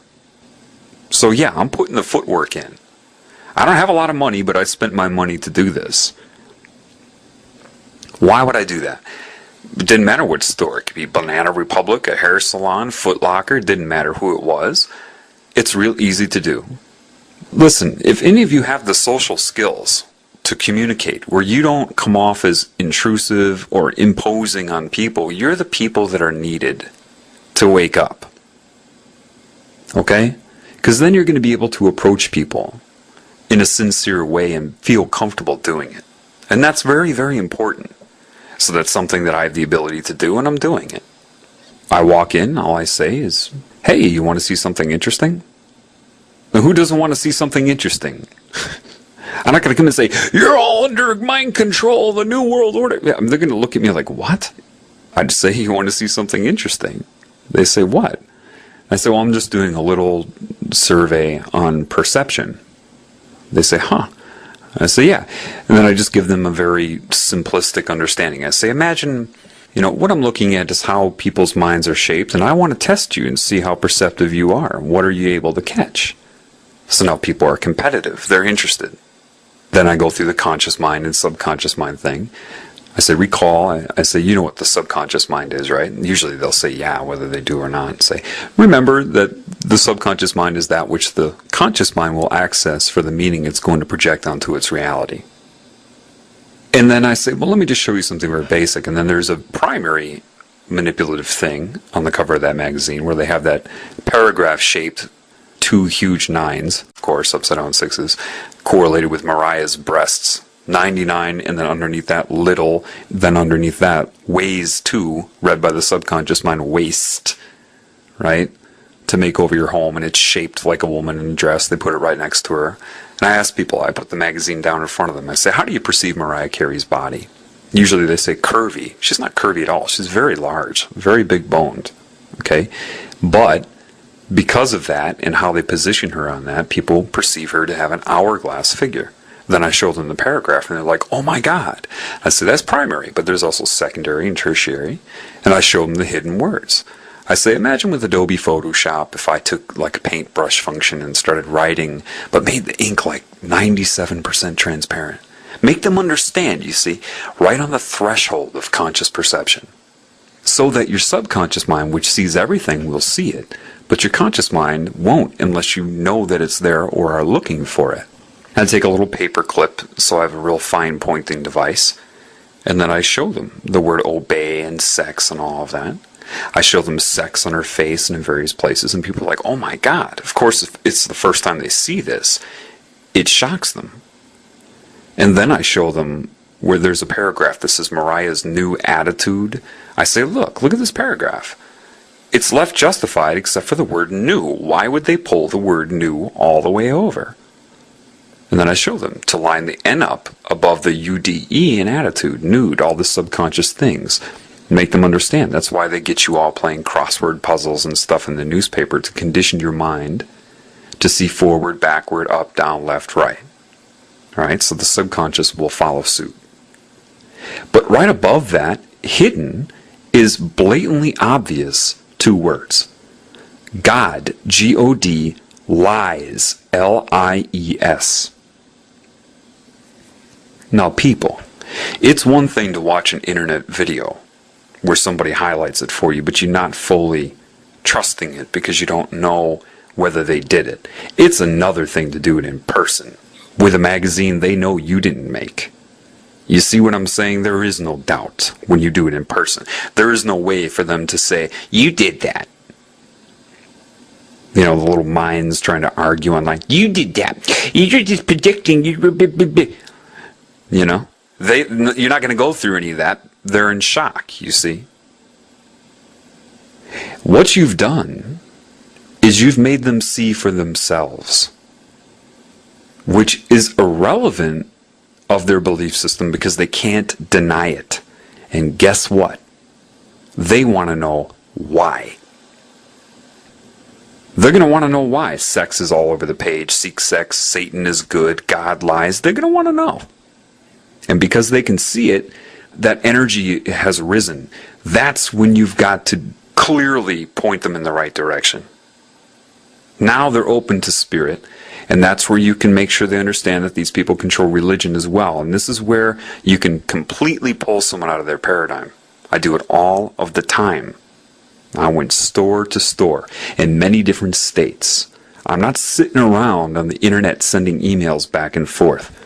So yeah, I'm putting the footwork in. I don't have a lot of money, but I spent my money to do this. Why would I do that? It didn't matter what store. It could be Banana Republic, a hair salon, Foot Locker. It didn't matter who it was. It's real easy to do. Listen, if any of you have the social skills to communicate where you don't come off as intrusive or imposing on people, you're the people that are needed to wake up. Okay? Because then you're going to be able to approach people in a sincere way and feel comfortable doing it. And that's very, very important. So that's something that I have the ability to do, and I'm doing it. I walk in, all I say is, hey, you want to see something interesting? Now, who doesn't want to see something interesting? I'm not going to come and say, you're all under mind control, the New World Order. Yeah, they're going to look at me like, what? I'd say, you want to see something interesting. They say, what? I say, well, I'm just doing a little survey on perception. They say, huh? I say, yeah. And then I just give them a very simplistic understanding. I say, imagine, what I'm looking at is how people's minds are shaped, and I want to test you and see how perceptive you are. What are you able to catch? So now people are competitive. They're interested. Then I go through the conscious mind and subconscious mind thing. I say, recall. I say, you know what the subconscious mind is, right? And usually they'll say, yeah, whether they do or not. Say, remember that the subconscious mind is that which the conscious mind will access for the meaning it's going to project onto its reality. And then I say, well, let me just show you something very basic. And then there's a primary manipulative thing on the cover of that magazine where they have that paragraph-shaped 2 huge 9s, of course, upside down 6s, correlated with Mariah's breasts. 99, and then underneath that, little, then underneath that, weighs 2, read by the subconscious mind, waist, right? To make over your home, and it's shaped like a woman in a dress. They put it right next to her. And I ask people, I put the magazine down in front of them. I say, how do you perceive Mariah Carey's body? Usually they say curvy. She's not curvy at all. She's very large, very big boned, okay? But because of that and how they position her on that, people perceive her to have an hourglass figure. Then I show them the paragraph, and they're like, oh my God. I say, that's primary, but there's also secondary and tertiary. And I show them the hidden words. I say, imagine with Adobe Photoshop if I took like a paintbrush function and started writing, but made the ink like 97% transparent. Make them understand, you see, right on the threshold of conscious perception. So that your subconscious mind, which sees everything, will see it. But your conscious mind won't unless you know that it's there or are looking for it. I take a little paper clip, so I have a real fine pointing device, and then I show them the word obey and sex and all of that. I show them sex on her face and in various places, and people are like, oh my God. Of course, if it's the first time they see this, it shocks them. And then I show them where there's a paragraph that says Mariah's new attitude. I say, look at this paragraph. it's left justified except for the word new. Why would they pull the word new all the way over? And then I show them to line the N up above the UDE in attitude, nude, all the subconscious things. Make them understand. That's why they get you all playing crossword puzzles and stuff in the newspaper, to condition your mind to see forward, backward, up, down, left, right. All right, so the subconscious will follow suit. But right above that, hidden, is blatantly obvious 2 words. God, G-O-D, lies, L-I-E-S. Now, people, it's one thing to watch an internet video where somebody highlights it for you, but you're not fully trusting it because you don't know whether they did it. It's another thing to do it in person with a magazine they know you didn't make. You see what I'm saying? There is no doubt when you do it in person. There is no way for them to say, you did that. You know, the little minds trying to argue on like, you did that. You're just predicting. You know, you're not going to go through any of that. They're in shock, you see. What you've done is you've made them see for themselves, which is irrelevant of their belief system because they can't deny it. And guess what? They want to know why. They're going to want to know why. Sex is all over the page. Seek sex. Satan is good. God lies. They're going to want to know. And because they can see it, that energy has risen. That's when you've got to clearly point them in the right direction. Now they're open to spirit, and that's where you can make sure they understand that these people control religion as well. And this is where you can completely pull someone out of their paradigm. I do it all of the time. I went store to store in many different states. I'm not sitting around on the internet sending emails back and forth.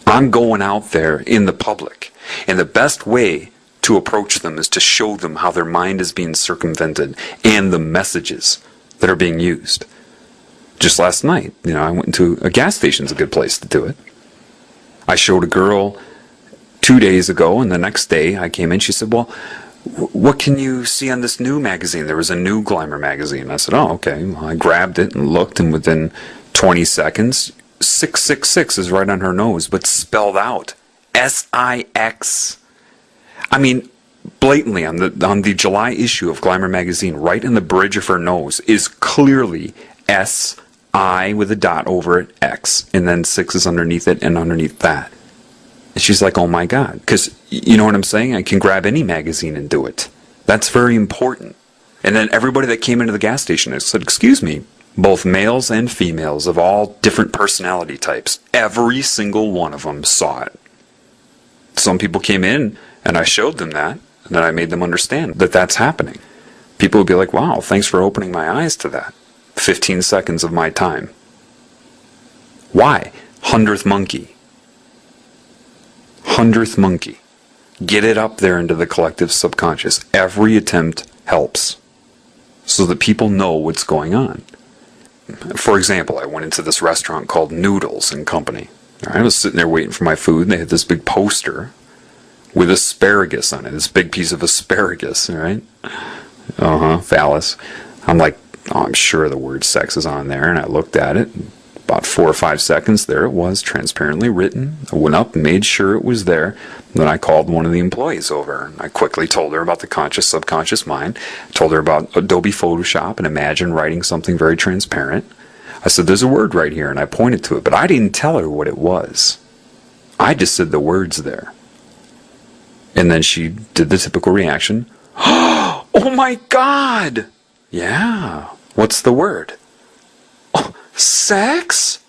I'm going out there in the public. And the best way to approach them is to show them how their mind is being circumvented and the messages that are being used. Just last night, I went into a gas station's a good place to do it. I showed a girl 2 days ago, and the next day I came in, she said, well, what can you see on this new magazine? There was a new Glamour magazine. I said, oh, okay. Well, I grabbed it and looked, and within 20 seconds, 666 is right on her nose, but spelled out. S-I-X. I mean, blatantly on the July issue of Glamour magazine, right in the bridge of her nose, is clearly S-I with a dot over it, X. And then 6 is underneath it, and underneath that. And she's like, oh my God. Because, you know what I'm saying? I can grab any magazine and do it. That's very important. And then everybody that came into the gas station, I said, excuse me, both males and females of all different personality types, every single one of them saw it. Some people came in, and I showed them that, and then I made them understand that that's happening. People would be like, wow, thanks for opening my eyes to that. 15 seconds of my time. Why? 100th monkey. 100th monkey. Get it up there into the collective subconscious. Every attempt helps, so that people know what's going on. For example, I went into this restaurant called Noodles and Company. I was sitting there waiting for my food, and they had this big poster with asparagus on it. This big piece of asparagus, right? Phallus. I'm like, oh, I'm sure the word sex is on there, and I looked at it. About 4 or 5 seconds, there it was, transparently written. I went up and made sure it was there. Then I called one of the employees over. I quickly told her about the conscious, subconscious mind. Told her about Adobe Photoshop and Imagine writing something very transparent. I said, there's a word right here, and I pointed to it. But I didn't tell her what it was. I just said the words there. And then she did the typical reaction. Oh my God! Yeah. What's the word? Oh, sex?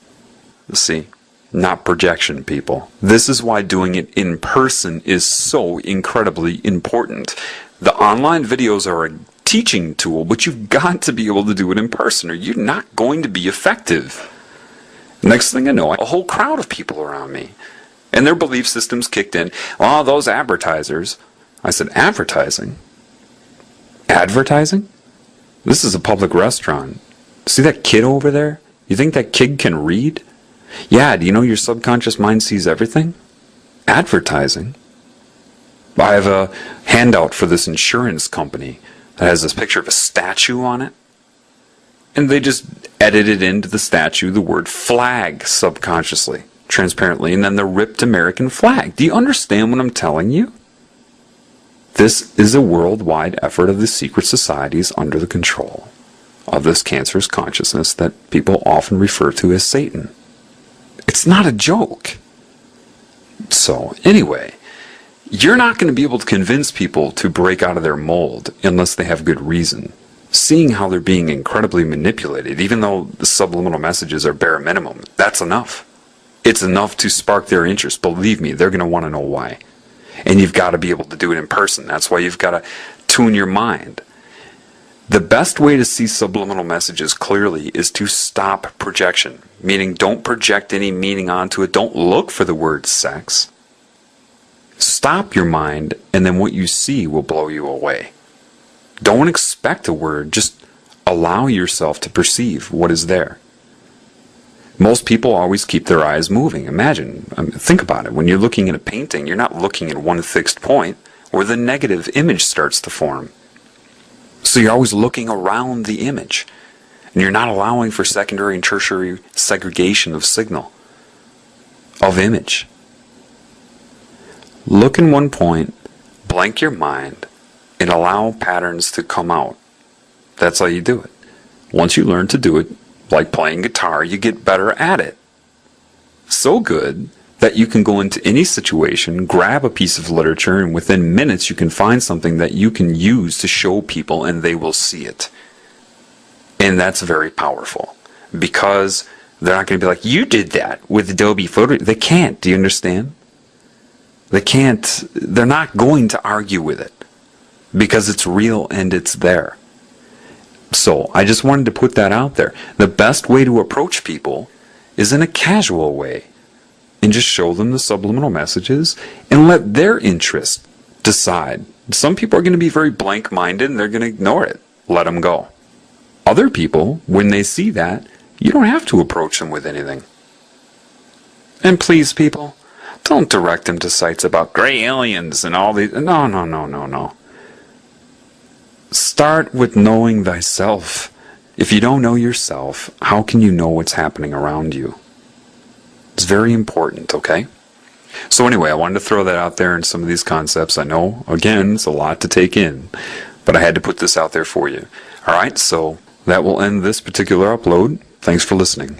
See, not projection, people. This is why doing it in person is so incredibly important. The online videos are a teaching tool, but you've got to be able to do it in person or you're not going to be effective. Next thing I know, a whole crowd of people around me. And their belief systems kicked in. Oh, those advertisers. I said, advertising? Advertising? This is a public restaurant. See that kid over there? You think that kid can read? Yeah, do you know your subconscious mind sees everything? Advertising. I have a handout for this insurance company. that has this picture of a statue on it. And they just edited into the statue the word flag subconsciously, transparently, and then the ripped American flag. Do you understand what I'm telling you? This is a worldwide effort of the secret societies under the control of this cancerous consciousness that people often refer to as Satan. It's not a joke. So, anyway, you're not going to be able to convince people to break out of their mold unless they have good reason. Seeing how they're being incredibly manipulated, even though the subliminal messages are bare minimum, that's enough. It's enough to spark their interest. Believe me, they're going to want to know why. And you've got to be able to do it in person. That's why you've got to tune your mind. The best way to see subliminal messages clearly is to stop projection, meaning don't project any meaning onto it. Don't look for the word sex. Stop your mind, and then what you see will blow you away. Don't expect a word, just allow yourself to perceive what is there. Most people always keep their eyes moving. Imagine, think about it. When you're looking at a painting, you're not looking at one fixed point where the negative image starts to form. So you're always looking around the image. And you're not allowing for secondary and tertiary segregation of signal, of image. Look in one point, blank your mind, and allow patterns to come out. That's how you do it. Once you learn to do it, like playing guitar, you get better at it. So good that you can go into any situation, grab a piece of literature, and within minutes you can find something that you can use to show people and they will see it. And that's very powerful. Because they're not going to be like, you did that with Adobe Photo. They can't. Do you understand? They can't. They're not going to argue with it. Because it's real and it's there. So, I just wanted to put that out there. The best way to approach people is in a casual way. And just show them the subliminal messages and let their interest decide. Some people are going to be very blank-minded and they're going to ignore it. Let them go. Other people, when they see that, you don't have to approach them with anything. And please, people, don't direct them to sites about gray aliens and all these. No. Start with knowing thyself. If you don't know yourself, how can you know what's happening around you? It's very important, okay? So anyway, I wanted to throw that out there in some of these concepts. I know, again, it's a lot to take in, but I had to put this out there for you. Alright, so that will end this particular upload. Thanks for listening.